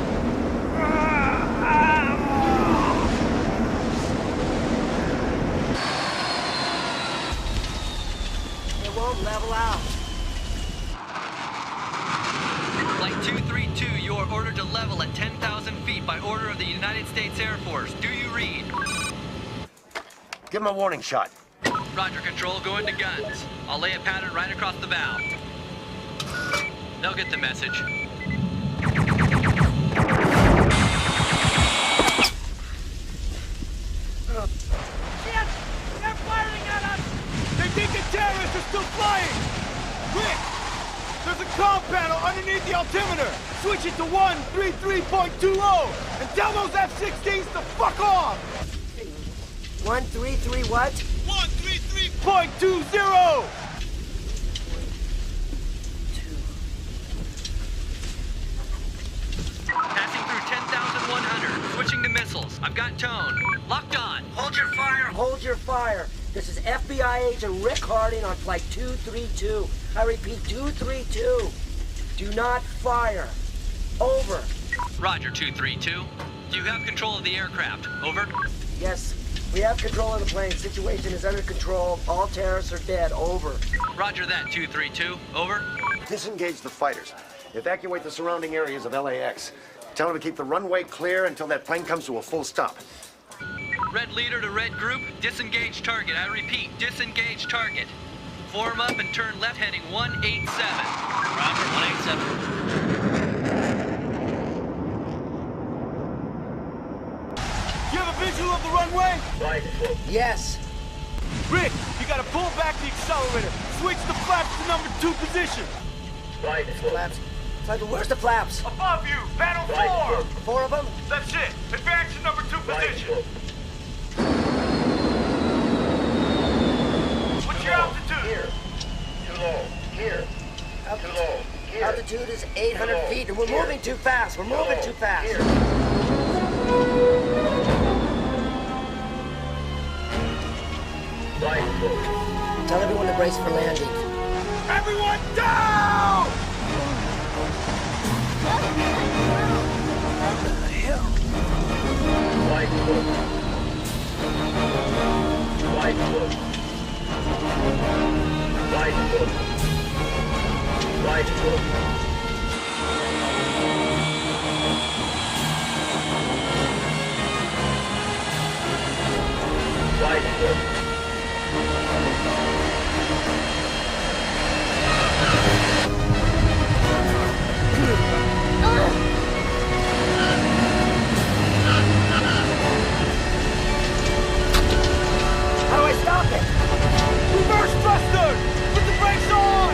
It won't level out. Flight 232, you are ordered to level at 10,000 feet by order of the United States Air Force. Do you read? Give him a warning shot. Roger, Control, go into guns. I'll lay a pattern right across the bow. They'll get the message. Shit! They're firing at us! They think the terrorists are still flying! Quick! There's a comm panel underneath the altimeter! Switch it to 133.20 and tell those F-16s to fuck off! 133 what? 133.20! Passing through 10,100. Switching to missiles. I've got tone. Locked on. Hold your fire! Hold your fire! This is FBI agent Rick Harding on flight 232. I repeat, 232. Do not fire. Over. Roger, 232. Do you have control of the aircraft? Over. Yes, we have control of the plane. Situation is under control. All terrorists are dead. Over. Roger that, 232. Over. Disengage the fighters. Evacuate the surrounding areas of LAX. Tell them to keep the runway clear until that plane comes to a full stop. Red leader to red group, disengage target. I repeat, disengage target. Form up and turn left heading 187. Roger, 187. You have a visual of the runway? Yes. Rick, you gotta pull back the accelerator. Switch the flaps to number 2 position. Flaps. Where's the flaps? Above you, panel 4. 4 of them? That's it. Advance to number 2 position. What's your altitude? Here. Too low. Here. Too low. Here. Altitude is 800 feet, and we're moving too fast. We're moving too fast. Tell everyone to brace for landing. Everyone down! What the hell? Right foot. Right foot. Right foot. Right foot. Right foot. How do I stop it? Reverse thruster! Put the brakes on!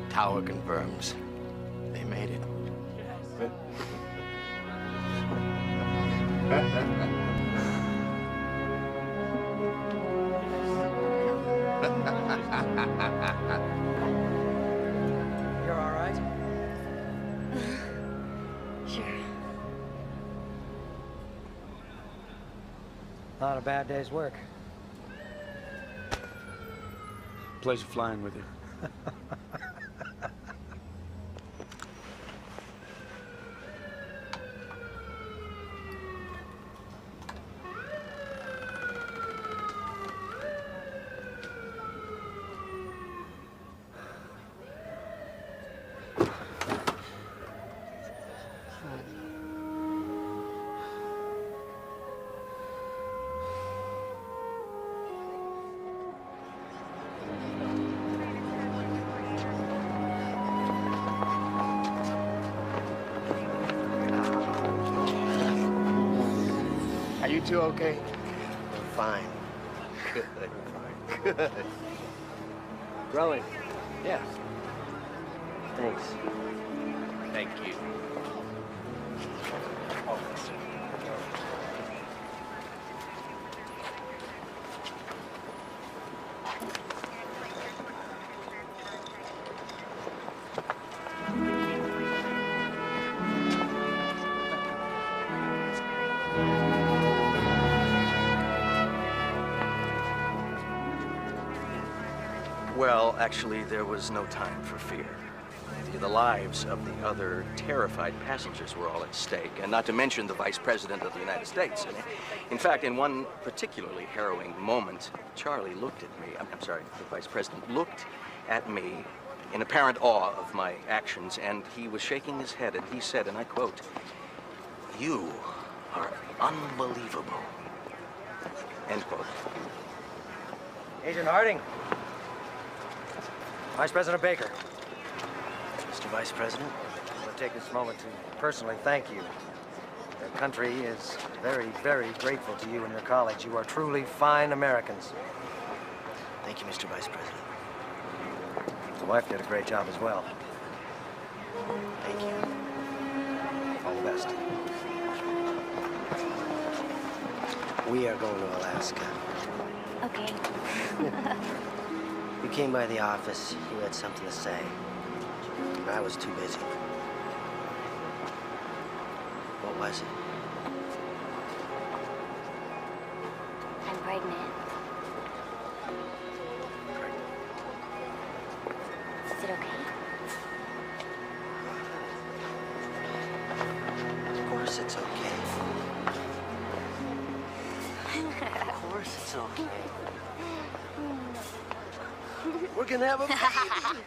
Tower confirms. They made it. You're all right? Sure. Not a bad day's work. pleasure flying with you. Are you two okay? Fine. Good. Good. Rowan. Yeah. Thanks. Thank you. Oh, Well, actually, there was no time for fear. The lives of the other terrified passengers were all at stake, and not to mention the Vice President of the United States. In fact, in one particularly harrowing moment, Charlie looked at me, I'm sorry, the Vice President looked at me in apparent awe of my actions, and he was shaking his head, and he said, and I quote, "You are unbelievable." End quote. Agent Harding. Vice President Baker. Mr. Vice President? I want to take this moment to personally thank you. The country is very, very grateful to you and your colleagues. You are truly fine Americans. Thank you, Mr. Vice President. The wife did a great job as well. Thank you. All the best. We are going to Alaska. Okay. You came by the office. You had something to say. I was too busy. What was it? I'm pregnant. Is it okay? Of course it's okay. Of course it's okay. We're gonna have a baby.